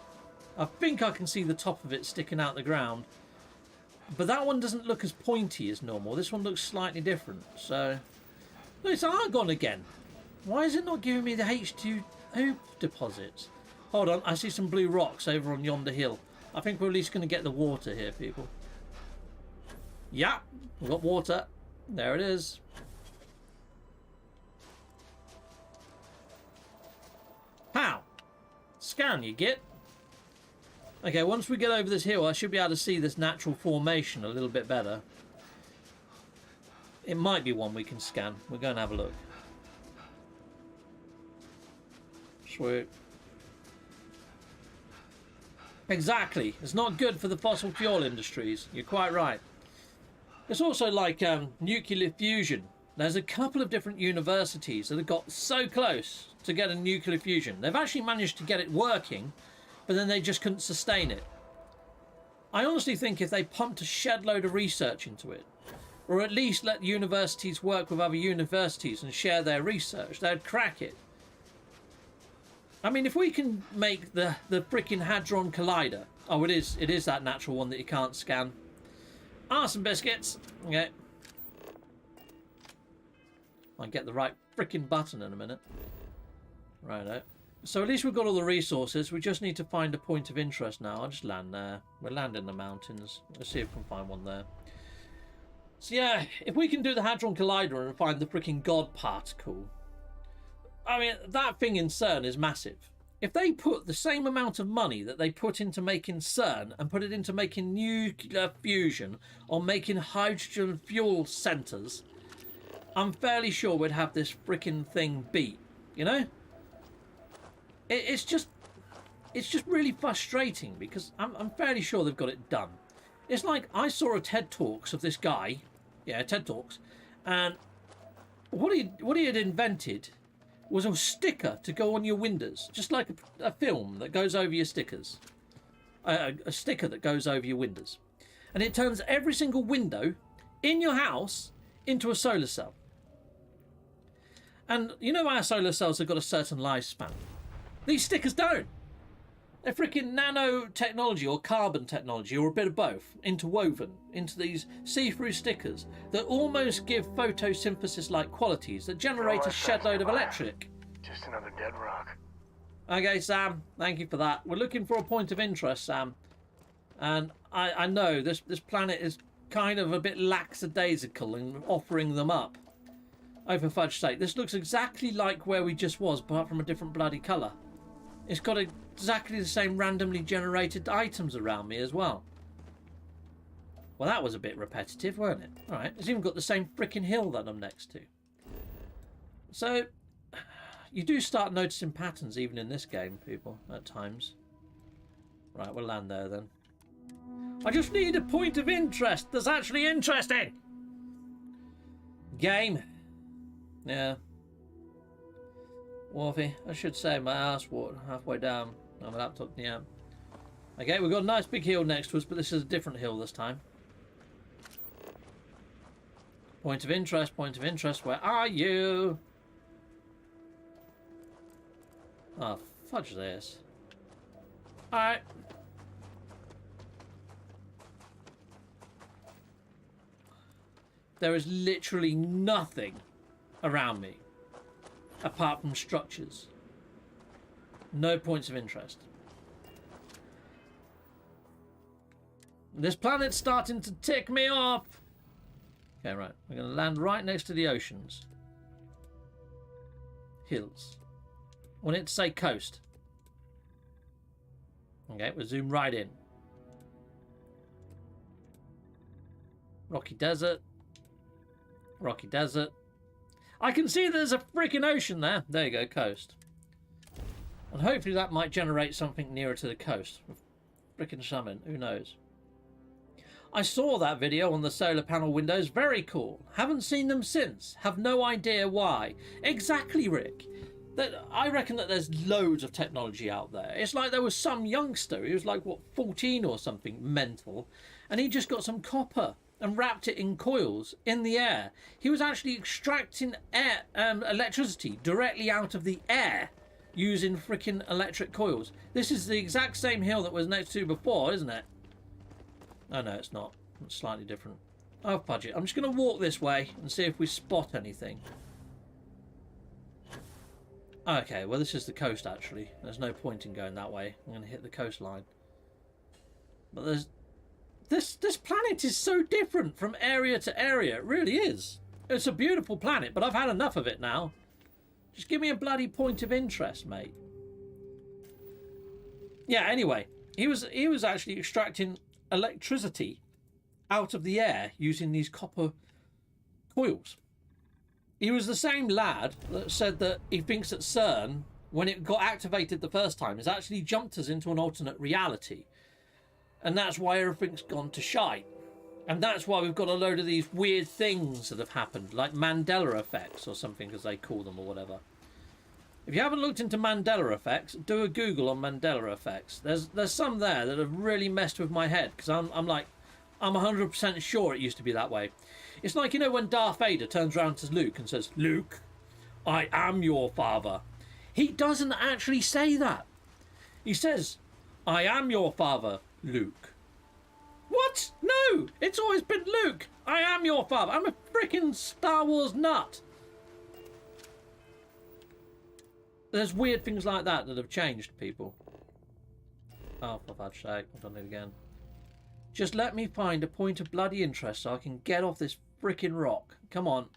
I think I can see the top of it sticking out the ground. But that one doesn't look as pointy as normal. This one looks slightly different. So, look, it's argon again. Why is it not giving me the H2O deposits? Hold on, I see some blue rocks over on yonder hill. I think we're at least going to get the water here, people. Yeah, we've got water. There it is. Pow! Scan, you get. Okay, once we get over this hill, I should be able to see this natural formation a little bit better. It might be one we can scan. We're going to have a look. Sweet. Exactly. It's not good for the fossil fuel industries. You're quite right. It's also like nuclear fusion. There's a couple of different universities that have got so close to get a nuclear fusion. They've actually managed to get it working, but then they just couldn't sustain it. I honestly think if they pumped a shed load of research into it, or at least let universities work with other universities and share their research, they'd crack it. I mean, if we can make the freaking Hadron Collider... Oh, it is that natural one that you can't scan. Some biscuits. Okay. I'll get the right freaking button in a minute. Righto. So at least we've got all the resources. We just need to find a point of interest now. I'll just land there. We'll land in the mountains. Let's see if we can find one there. So yeah, if we can do the Hadron Collider and find the freaking God particle, I mean, that thing in CERN is massive. If they put the same amount of money that they put into making CERN and put it into making nuclear fusion or making hydrogen fuel centres, I'm fairly sure we'd have this freaking thing beat, you know? It's just really frustrating because I'm fairly sure they've got it done. It's like I saw a TED Talks of this guy, TED Talks, and what he had invented was a sticker to go on your windows, just like a film that goes over your stickers, a sticker that goes over your windows, and it turns every single window in your house into a solar cell. And you know our solar cells have got a certain lifespan. These stickers don't. They're freaking nanotechnology or carbon technology or a bit of both interwoven into these see-through stickers that almost give photosynthesis-like qualities that generate a shed load of electric. Just another dead rock. Okay, Sam, thank you for that. We're looking for a point of interest, Sam. And I know this planet is kind of a bit lackadaisical in offering them up. Oh, for fudge's sake, this looks exactly like where we just was, apart from a different bloody colour. It's got exactly the same randomly generated items around me as well. Well, that was a bit repetitive, weren't it? Alright, it's even got the same frickin' hill that I'm next to. So, you do start noticing patterns even in this game, people, at times. Right, we'll land there then. I just need a point of interest that's actually interesting! Game. Yeah. Wolfie, I should say my ass water halfway down on my laptop. Yeah. Okay, we've got a nice big hill next to us, but this is a different hill this time. Point of interest, where are you? Oh, fudge this. Alright. There is literally nothing around me apart from structures. No points of interest. This planet's starting to tick me off. Okay, right. We're going to land right next to the oceans. Hills. I want it to say coast. Okay, we'll zoom right in. Rocky desert. Rocky desert. I can see there's a freaking ocean there. There you go, coast. And hopefully that might generate something nearer to the coast. Freaking summon, who knows. I saw that video on the solar panel windows. Very cool. Haven't seen them since. Have no idea why. Exactly, Rick. I reckon that there's loads of technology out there. It's like there was some youngster, he was like, what, 14 or something, mental, and he just got some copper and wrapped it in coils in the air. He was actually extracting electricity directly out of the air using freaking electric coils. This is the exact same hill that was next to before, isn't it? Oh no, it's not. It's slightly different. Oh, fudge it. I'm just going to walk this way and see if we spot anything. Okay, well this is the coast actually. There's no point in going that way. I'm going to hit the coastline. But there's... This planet is so different from area to area. It really is. It's a beautiful planet, but I've had enough of it now. Just give me a bloody point of interest, mate. Yeah, anyway. He was actually extracting electricity out of the air using these copper coils. He was the same lad that said that he thinks that CERN, when it got activated the first time, has actually jumped us into an alternate reality. And that's why everything's gone to shite. And that's why we've got a load of these weird things that have happened, like Mandela effects or something, as they call them, or whatever. If you haven't looked into Mandela effects, do a Google on Mandela effects. There's some there that have really messed with my head, because I'm 100% sure it used to be that way. It's like, you know, when Darth Vader turns around to Luke and says, "Luke, I am your father." He doesn't actually say that. He says, "I am your father, Luke." What? No! It's always been Luke. I am your father. I'm a freaking Star Wars nut. There's weird things like that that have changed, people. Oh, for God's sake, I've done it again. Just let me find a point of bloody interest so I can get off this freaking rock. Come on.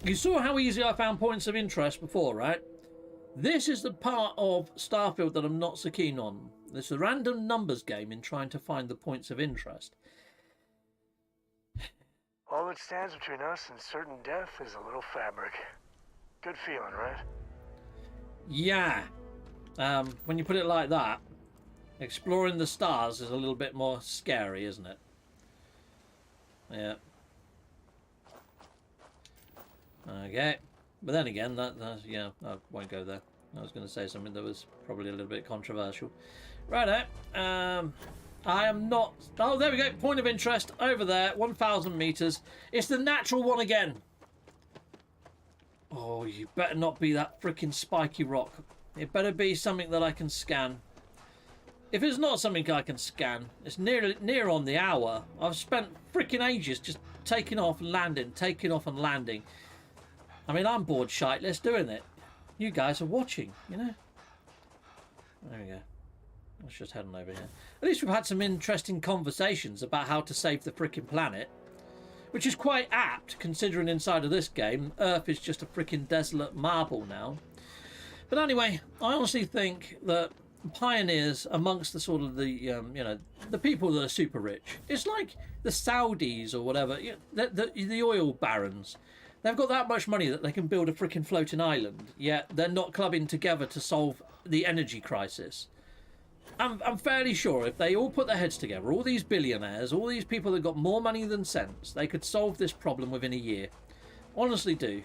You saw how easy I found points of interest before, right? This is the part of Starfield that I'm not so keen on. It's a random numbers game in trying to find the points of interest. All that stands between us and certain death is a little fabric. Good feeling, right? Yeah. When you put it like that, exploring the stars is a little bit more scary, isn't it? Yeah. Okay. But then again, that's yeah, I won't go there. I was going to say something that was probably a little bit controversial. Righto. I am not... Oh, there we go. Point of interest over there. 1,000 meters. It's the natural one again. Oh, you better not be that freaking spiky rock. It better be something that I can scan. If it's not something I can scan, it's near on the hour. I've spent freaking ages just taking off and landing, taking off and landing. I mean, I'm bored shitless doing it. You guys are watching, you know. There we go. Let's just head on over here. At least we've had some interesting conversations about how to save the freaking planet, which is quite apt considering inside of this game, Earth is just a freaking desolate marble now. But anyway, I honestly think that pioneers amongst the sort of the you know, the people that are super rich, it's like the Saudis or whatever, the oil barons. They've got that much money that they can build a freaking floating island, yet they're not clubbing together to solve the energy crisis. I'm fairly sure if they all put their heads together, all these billionaires, all these people that got more money than sense, they could solve this problem within a year. Honestly do.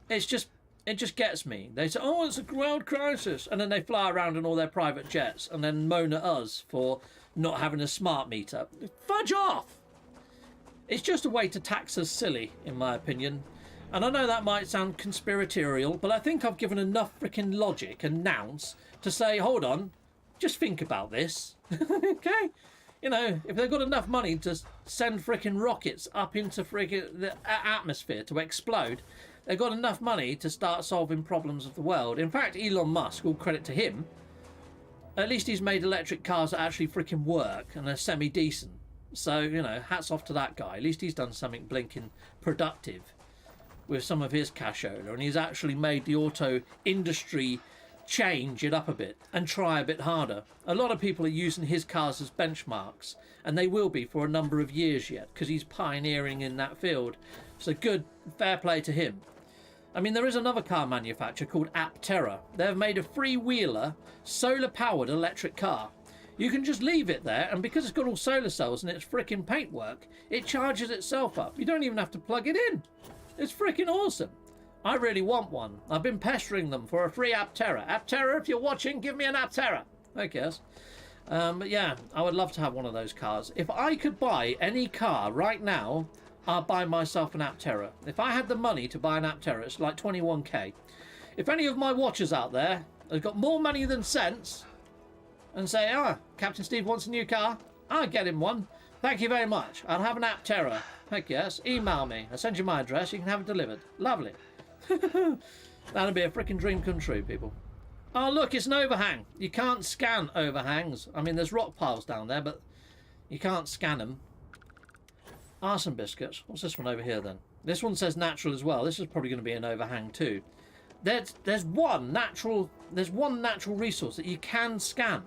It just gets me. They say, oh, it's a world crisis. And then they fly around in all their private jets and then moan at us for not having a smart meter. Fudge off! It's just a way to tax us silly, in my opinion. And I know that might sound conspiratorial, but I think I've given enough freaking logic and nouns to say, hold on, just think about this. Okay? You know, if they've got enough money to send freaking rockets up into freaking the atmosphere to explode, they've got enough money to start solving problems of the world. In fact, Elon Musk, all credit to him, at least he's made electric cars that actually freaking work and are semi-decent. So, you know, hats off to that guy. At least he's done something blinking productive with some of his cash over, and he's actually made the auto industry change it up a bit and try a bit harder. A lot of people are using his cars as benchmarks, and they will be for a number of years yet, because he's pioneering in that field. So good, fair play to him. I mean, there is another car manufacturer called Aptera. They've made a freewheeler, solar-powered electric car. You can just leave it there, and because it's got all solar cells and it's freaking paintwork, it charges itself up. You don't even have to plug it in. It's freaking awesome. I really want one. I've been pestering them for a free Aptera. Aptera, if you're watching, give me an Aptera. I guess. But yeah, I would love to have one of those cars. If I could buy any car right now, I'll buy myself an Aptera. If I had the money to buy an Aptera, it's like 21k. If any of my watchers out there have got more money than sense and say, Captain Steve wants a new car, I'll get him one. Thank you very much. I'll have an Aptera. Heck yes. Email me. I'll send you my address. You can have it delivered. Lovely. That'll be a freaking dream come true, people. Oh, look, it's an overhang. You can't scan overhangs. I mean, there's rock piles down there, but you can't scan them. Arson biscuits. What's this one over here, then? This one says natural as well. This is probably going to be an overhang, too. There's one natural resource that you can scan.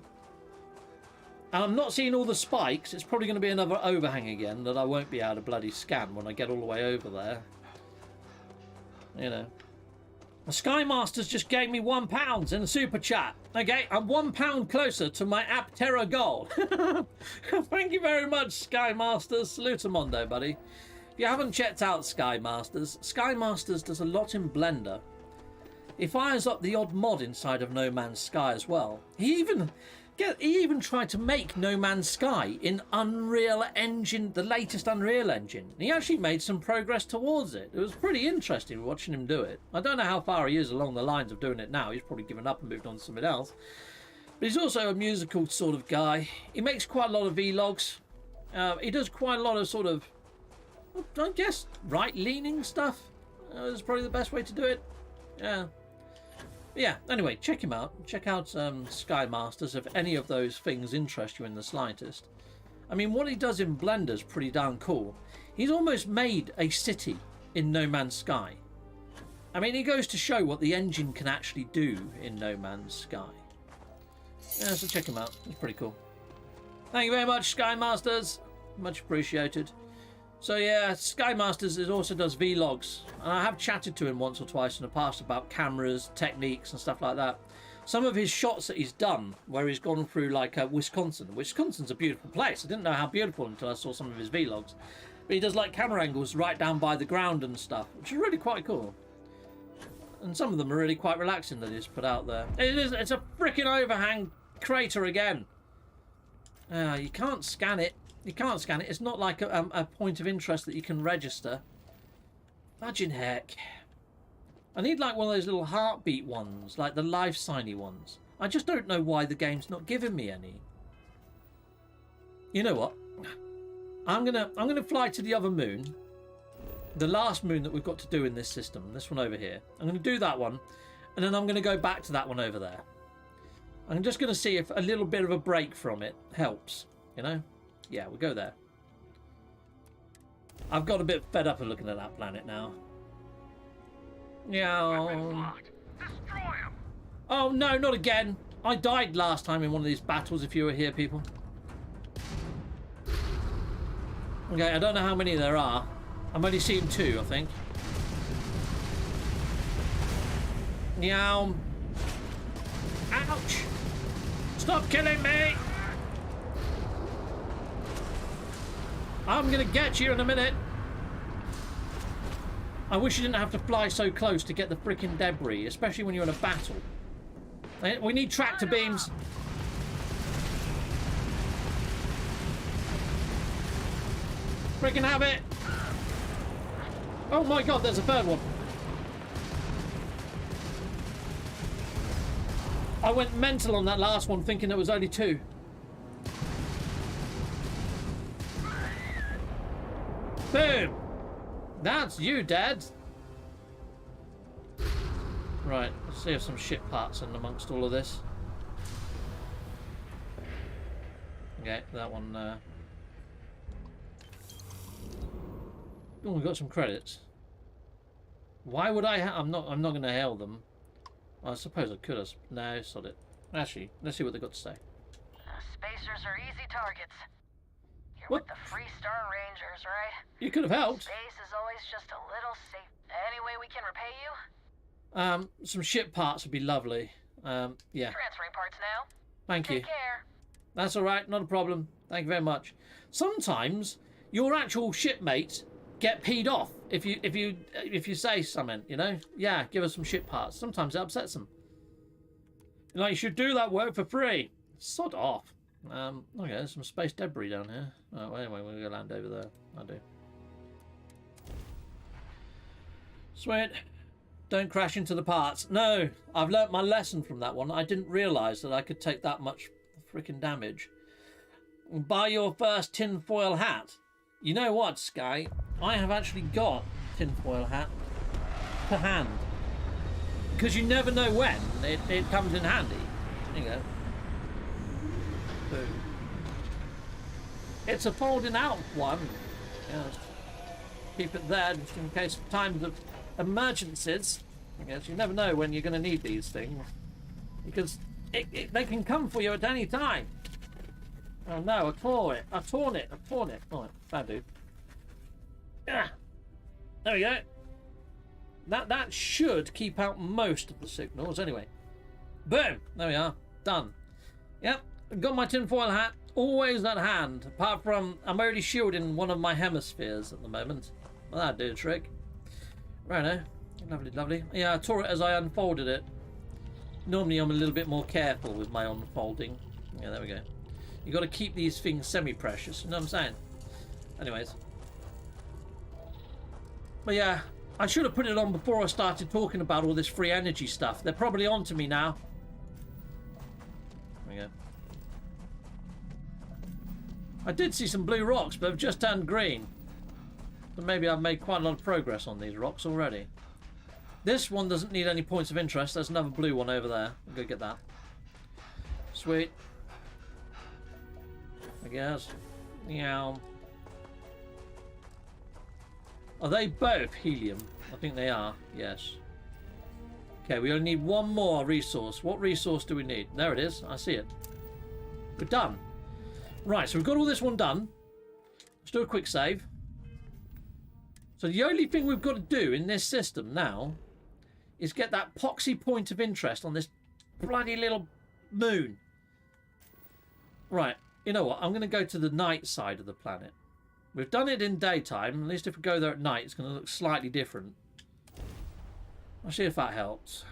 And I'm not seeing all the spikes. It's probably going to be another overhang again that I won't be able to bloody scan when I get all the way over there. You know. The Sky Masters just gave me £1 in the super chat. Okay, I'm £1 closer to my Aptera goal. Thank you very much, Sky Masters. Salutamondo, buddy. If you haven't checked out Sky Masters does a lot in Blender. He fires up the odd mod inside of No Man's Sky as well. He even tried to make No Man's Sky in Unreal Engine, the latest Unreal Engine. He actually made some progress towards it. It was pretty interesting watching him do it. I don't know how far he is along the lines of doing it now. He's probably given up and moved on to something else. But he's also a musical sort of guy. He makes quite a lot of vlogs. He does quite a lot of sort of, I guess, right-leaning stuff. Is probably the best way to do it. Yeah, anyway, check him out. Check out Sky Masters if any of those things interest you in the slightest. I mean, what he does in Blender's pretty darn cool. He's almost made a city in No Man's Sky. I mean, it goes to show what the engine can actually do in No Man's Sky. Yeah, so check him out. It's pretty cool. Thank you very much, Sky Masters. Much appreciated. So yeah, Sky Masters also does vlogs, and I have chatted to him once or twice in the past about cameras, techniques, and stuff like that. Some of his shots that he's done, where he's gone through like Wisconsin. Wisconsin's a beautiful place. I didn't know how beautiful until I saw some of his vlogs. But he does like camera angles right down by the ground and stuff, which is really quite cool. And some of them are really quite relaxing that he's put out there. It's a freaking overhang crater again. You can't scan it. You can't scan it. It's not like a point of interest that you can register. Imagine heck. I need like one of those little heartbeat ones, like the life signy ones. I just don't know why the game's not giving me any. You know what? I'm gonna fly to the other moon. The last moon that we've got to do in this system. This one over here. I'm gonna do that one, and then I'm gonna go back to that one over there. I'm just gonna see if a little bit of a break from it helps. You know? Yeah, we'll go there. I've got a bit fed up of looking at that planet now. Yeah. Oh no, not again. I died last time in one of these battles, if you were here, people. Okay, I don't know how many there are. I'm only seeing 2, I think. Meow. Ouch! Stop killing me! I'm gonna get you in a minute. I wish you didn't have to fly so close to get the freaking debris, especially when you're in a battle. We need tractor beams. Freaking have it. Oh my god, there's a third one. I went mental on that last one thinking there was only 2. Boom! That's you, Dad. Right, let's see if some shit parts in amongst all of this. Okay, that one. Oh, we got some credits. Why would I? I'm not going to hail them. I suppose I could have. No, sod it. Actually, let's see what they've got to say. Spacers are easy targets. You're What? with the Freestar Rangers, right? You could have helped. Space is always just a little safe. Any way we can repay you? Some ship parts would be lovely. Yeah. Transferring parts now. Thank you. Take care. That's all right. Not a problem. Thank you very much. Sometimes your actual shipmates get peed off if you say something. You know. Yeah. Give us some ship parts. Sometimes it upsets them. Like, you should do that work for free. Sod off. Okay, there's some space debris down here. Oh, well, anyway, we're gonna land over there. I do. Sweet. Don't crash into the parts. No, I've learnt my lesson from that one. I didn't realise that I could take that much freaking damage. Buy your first tinfoil hat. You know what, Sky? I have actually got tinfoil hat to hand. Because you never know when it comes in handy. There you go. Boom. It's a folding out one. Yes. Keep it there just in case of times of emergencies. I guess you never know when you're going to need these things. Because they can come for you at any time. Oh no, I tore it. I've torn it. Alright, bad dude. Yeah. There we go. That should keep out most of the signals anyway. Boom! There we are. Done. Yep. I've got my tinfoil hat. Always at hand. Apart from, I'm already shielding one of my hemispheres at the moment. Well, that'd do a trick. Righto. Lovely, lovely. Yeah, I tore it as I unfolded it. Normally I'm a little bit more careful with my unfolding. Yeah, there we go. You got to keep these things semi-precious. You know what I'm saying? Anyways. But yeah, I should have put it on before I started talking about all this free energy stuff. They're probably on to me now. There we go. I did see some blue rocks, but they've just turned green. So maybe I've made quite a lot of progress on these rocks already. This one doesn't need any points of interest. There's another blue one over there. I'll go get that. Sweet. I guess. Yeah. Are they both helium? I think they are, yes. Okay, we only need one more resource. What resource do we need? There it is. I see it. We're done. Right, so we've got all this one done. Let's do a quick save. So the only thing we've got to do in this system now is get that poxy point of interest on this bloody little moon. Right, you know what? I'm going to go to the night side of the planet. We've done it in daytime. At least if we go there at night, it's going to look slightly different. I'll see if that helps.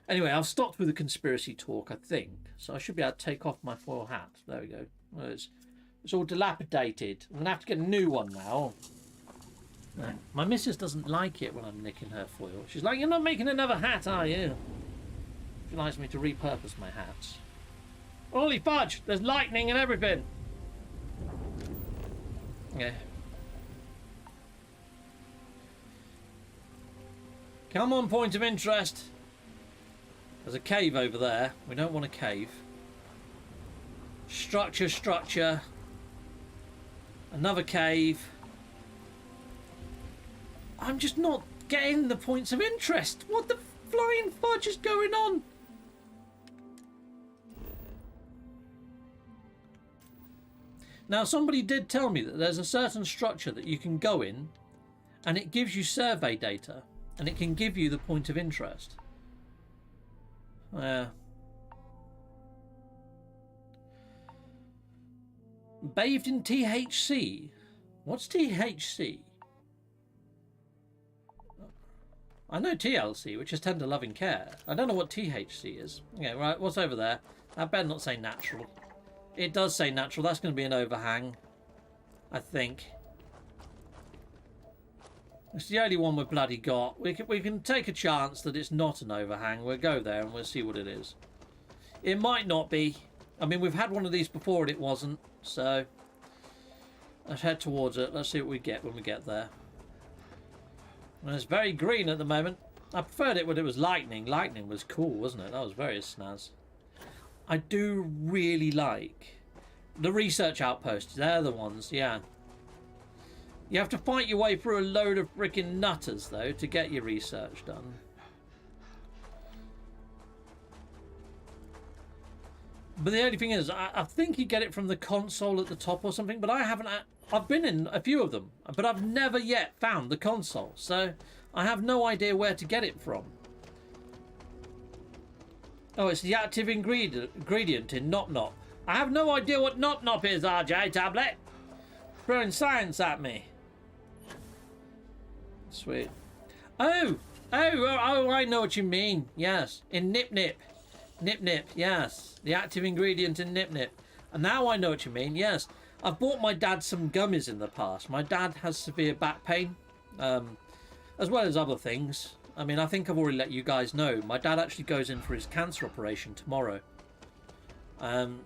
Anyway, I've stopped with the conspiracy talk, I think. So I should be able to take off my foil hat. There we go. Well, it's all dilapidated. I'm going to have to get a new one now. My missus doesn't like it when I'm nicking her foil. She's like, you're not making another hat, are you? She likes me to repurpose my hats. Holy fudge! There's lightning and everything! Yeah. Come on, point of interest. There's a cave over there. We don't want a cave. Structure, structure. Another cave. I'm just not getting the points of interest. What the flying fudge is going on? Now, somebody did tell me that there's a certain structure that you can go in and it gives you survey data and it can give you the point of interest. Bathed in THC. What's THC? I know TLC, which is tender loving care. I don't know what THC is. Okay, right, what's over there? I better not say natural. It does say natural. That's going to be an overhang, I think. It's the only one we've bloody got. We can take a chance that it's not an overhang. We'll go there and we'll see what it is. It might not be. I mean, we've had one of these before and it wasn't. So let's head towards it. Let's see what we get when we get there. And it's very green at the moment. I preferred it when it was lightning. Lightning was cool, wasn't it? That was very snaz. I do really like the research outposts. They're the ones, yeah. You have to fight your way through a load of freaking nutters, though, to get your research done. But the only thing is, I think you get it from the console at the top or something, but I haven't... I've been in a few of them, but I've never yet found the console, so I have no idea where to get it from. Oh, it's the active ingredient in Nop Nop. I have no idea what Nop Nop is, RJ Tablet. Throwing science at me. Sweet. Oh, I know what you mean. Yes, in Nip Nip. Nip Nip, yes. The active ingredient in Nip Nip. And now I know what you mean, yes. I've bought my dad some gummies in the past. My dad has severe back pain, as well as other things. I mean, I think I've already let you guys know. My dad actually goes in for his cancer operation tomorrow.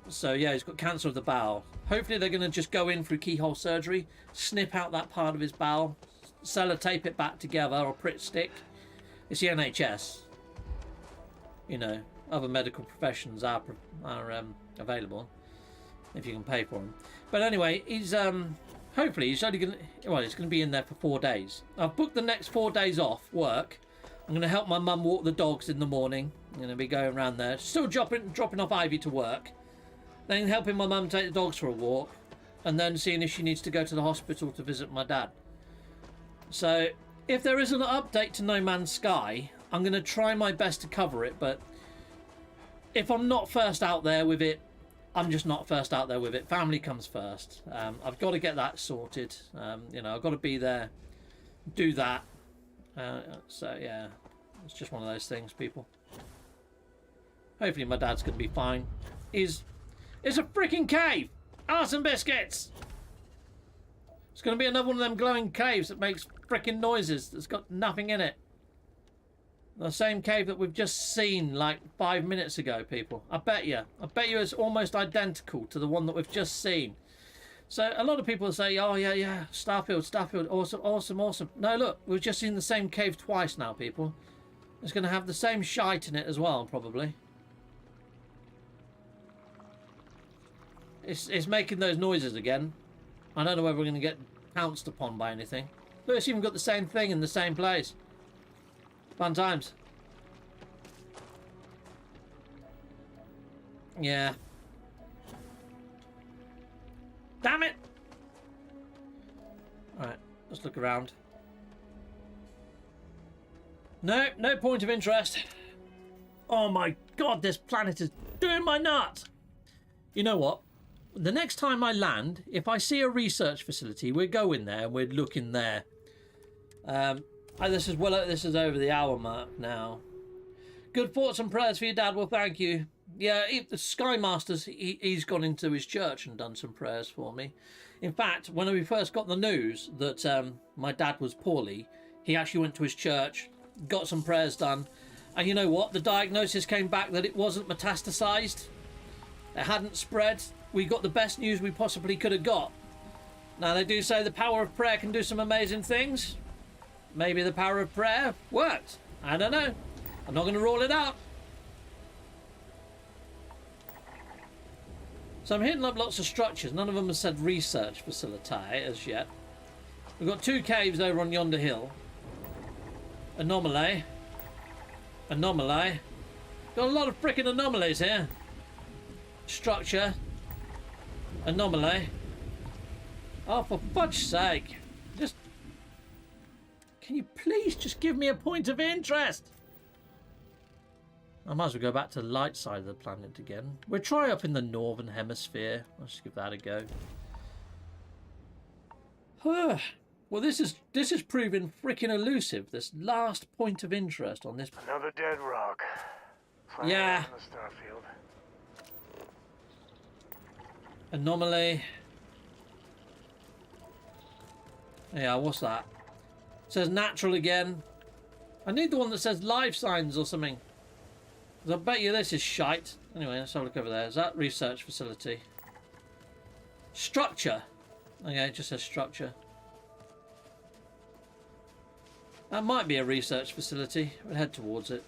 So, yeah, he's got cancer of the bowel. Hopefully they're going to just go in through keyhole surgery, snip out that part of his bowel, sellotape it back together, or Pritt stick. It's the NHS. You know, other medical professions are available if you can pay for them. But anyway, he's hopefully he's only going to... Well, he's going to be in there for 4 days. I've booked the next 4 days off work. I'm going to help my mum walk the dogs in the morning. I'm going to be going around there. Still dropping off Ivy to work. Then helping my mum take the dogs for a walk. And then seeing if she needs to go to the hospital to visit my dad. So, if there is an update to No Man's Sky, I'm going to try my best to cover it. But if I'm not first out there with it, I'm just not first out there with it. Family comes first. I've got to get that sorted. You know, I've got to be there, do that. So yeah, it's just one of those things, people. Hopefully my dad's going to be fine. It's a freaking cave! Arse and biscuits! It's going to be another one of them glowing caves that makes freaking noises that's got nothing in it. The same cave that we've just seen like 5 minutes ago, people. I bet you it's almost identical to the one that we've just seen. So a lot of people say, oh yeah, Starfield, awesome. No, look, we've just seen the same cave twice now, people. It's going to have the same shite in it as well, probably. It's making those noises again. I don't know whether we're going to get pounced upon by anything. Look, it's even got the same thing in the same place. Fun times. Yeah. Damn it! Alright, let's look around. No, no point of interest. Oh my god, this planet is doing my nuts! You know what? The next time I land, if I see a research facility, we're going there and we're looking there. This is over the hour mark now. Good thoughts and prayers for your dad. Well, thank you. Yeah, the Sky Masters, he's gone into his church and done some prayers for me. In fact, when we first got the news that my dad was poorly, he actually went to his church, got some prayers done, and you know what? The diagnosis came back that it wasn't metastasized. It hadn't spread. We got the best news we possibly could have got. Now, they do say the power of prayer can do some amazing things. Maybe the power of prayer worked. I don't know. I'm not going to rule it out. So I'm hitting up lots of structures. None of them have said research facility as yet. We've got 2 caves over on yonder hill. Anomaly. Anomaly. Got a lot of freaking anomalies here. Structure. Anomaly. Oh, for fudge's sake. Just... Can you please just give me a point of interest? I might as well go back to the light side of the planet again. We'll try up in the northern hemisphere. Let's give that a go. Well, this is proving freaking elusive. This last point of interest on this. Another dead rock. Yeah. On the Starfield. Anomaly. Yeah, what's that? It says natural again. I need the one that says life signs or something. 'Cause I bet you this is shite. Anyway, let's have a look over there. Is that research facility? Structure. Okay, it just says structure. That might be a research facility. We'll head towards it.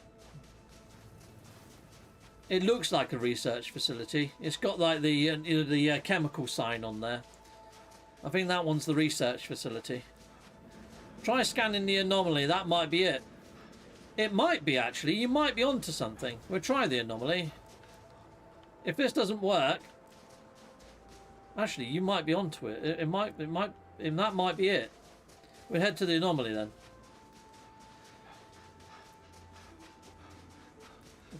It looks like a research facility. It's got like the chemical sign on there. I think that one's the research facility. Try scanning the anomaly. That might be it. It might be, actually. You might be onto something. We'll try the anomaly. If this doesn't work, actually, you might be onto it. That might be it. We'll head to the anomaly then.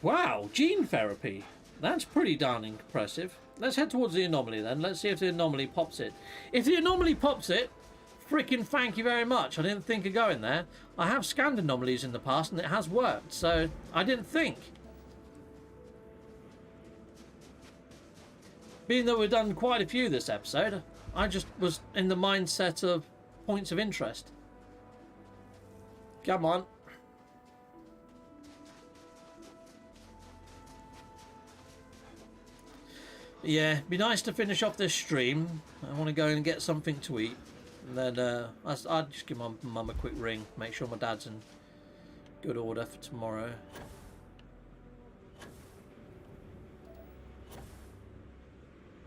Wow, gene therapy. That's pretty darn impressive. Let's head towards the anomaly then. Let's see if the anomaly pops it. If the anomaly pops it, freaking thank you very much. I didn't think of going there. I have scanned anomalies in the past and it has worked, so I didn't think. Being that we've done quite a few this episode, I just was in the mindset of points of interest. Come on. Yeah, be nice to finish off this stream. I want to go and get something to eat. And then I'll just give my mum a quick ring. Make sure my dad's in good order for tomorrow.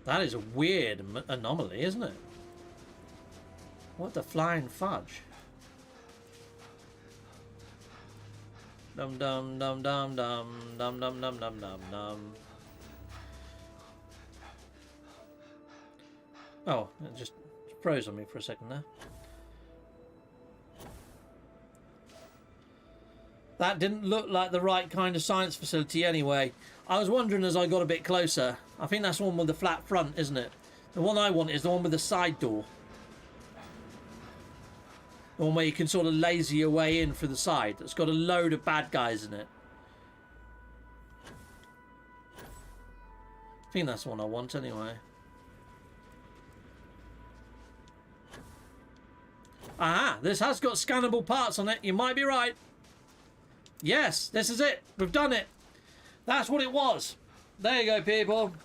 That is a weird anomaly, isn't it? What the flying fudge? Dum dum dum dum dum dum dum dum dum dum dum. Oh, it just froze on me for a second there. That didn't look like the right kind of science facility anyway. I was wondering as I got a bit closer. I think that's the one with the flat front, isn't it? The one I want is the one with the side door. The one where you can sort of lazy your way in through the side. It's got a load of bad guys in it. I think that's the one I want anyway. Aha, this has got scannable parts on it. You might be right. Yes, this is it. We've done it. That's what it was. There you go, people.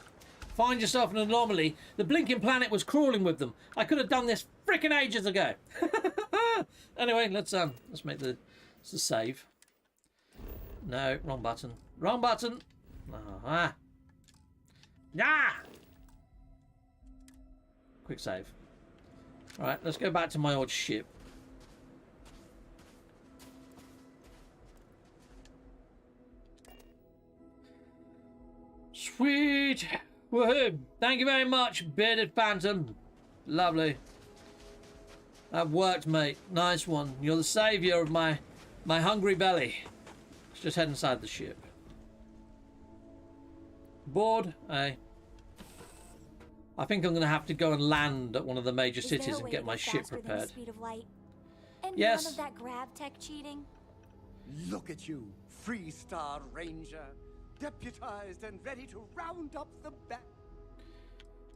Find yourself an anomaly. The blinking planet was crawling with them. I could have done this freaking ages ago. Anyway, let's make the save. No, wrong button. Wrong button. Ah. Yeah. Quick save. All right, let's go back to my old ship. Sweet. Woohoo. Thank you very much, Bearded Phantom. Lovely. That worked, mate. Nice one. You're the saviour of my hungry belly. Let's just head inside the ship. Bored? I think I'm going to have to go and land at one of the major cities and get my ship prepared. And yes. none of that grav tech cheating? Look at you, Freestar Ranger, deputized and ready to round up the bat.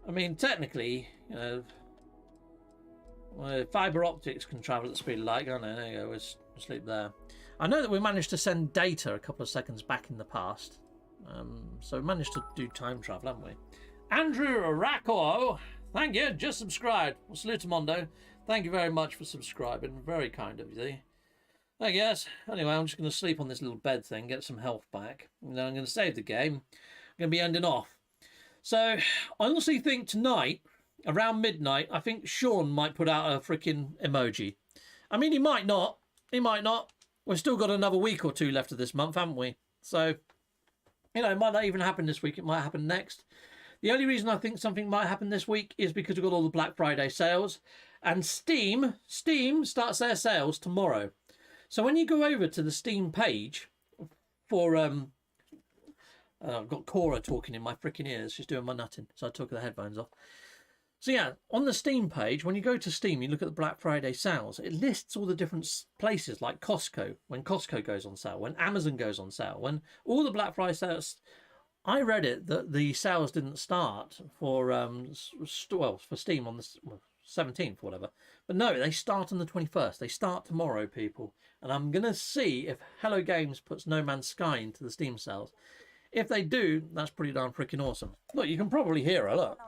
I mean, technically, you know, fiber optics can travel at the speed of light, can't they? There you go, we'll sleep there. I know that we managed to send data a couple of seconds back in the past. So we managed to do time travel, haven't we? Andrew Racco, thank you, just subscribed. Well, salutamondo. Thank you very much for subscribing. Very kind of you. I guess. Anyway, I'm just going to sleep on this little bed thing, get some health back. And then I'm going to save the game. I'm going to be ending off. So, I honestly think tonight, around midnight, I think Sean might put out a freaking emoji. I mean, he might not. He might not. We've still got another week or two left of this month, haven't we? So, you know, it might not even happen this week. It might happen next. The only reason I think something might happen this week is because we've got all the Black Friday sales. And Steam starts their sales tomorrow. So when you go over to the Steam page for... I've got Cora talking in my freaking ears. She's doing my nutting. So I took the headphones off. So yeah, on the Steam page, when you go to Steam, you look at the Black Friday sales. It lists all the different places like Costco, when Costco goes on sale, when Amazon goes on sale, when all the Black Friday sales... I read it that the sales didn't start for for Steam on the 17th or whatever. But no, they start on the 21st. They start tomorrow, people. And I'm going to see if Hello Games puts No Man's Sky into the Steam sales. If they do, that's pretty darn freaking awesome. Look, you can probably hear her, look.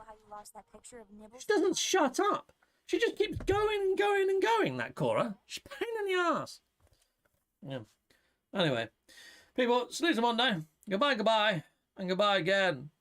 She doesn't shut up. She just keeps going and going and going, that Cora. She's a pain in the arse. Yeah. Anyway, people, salute Monday. Goodbye, goodbye. And goodbye again.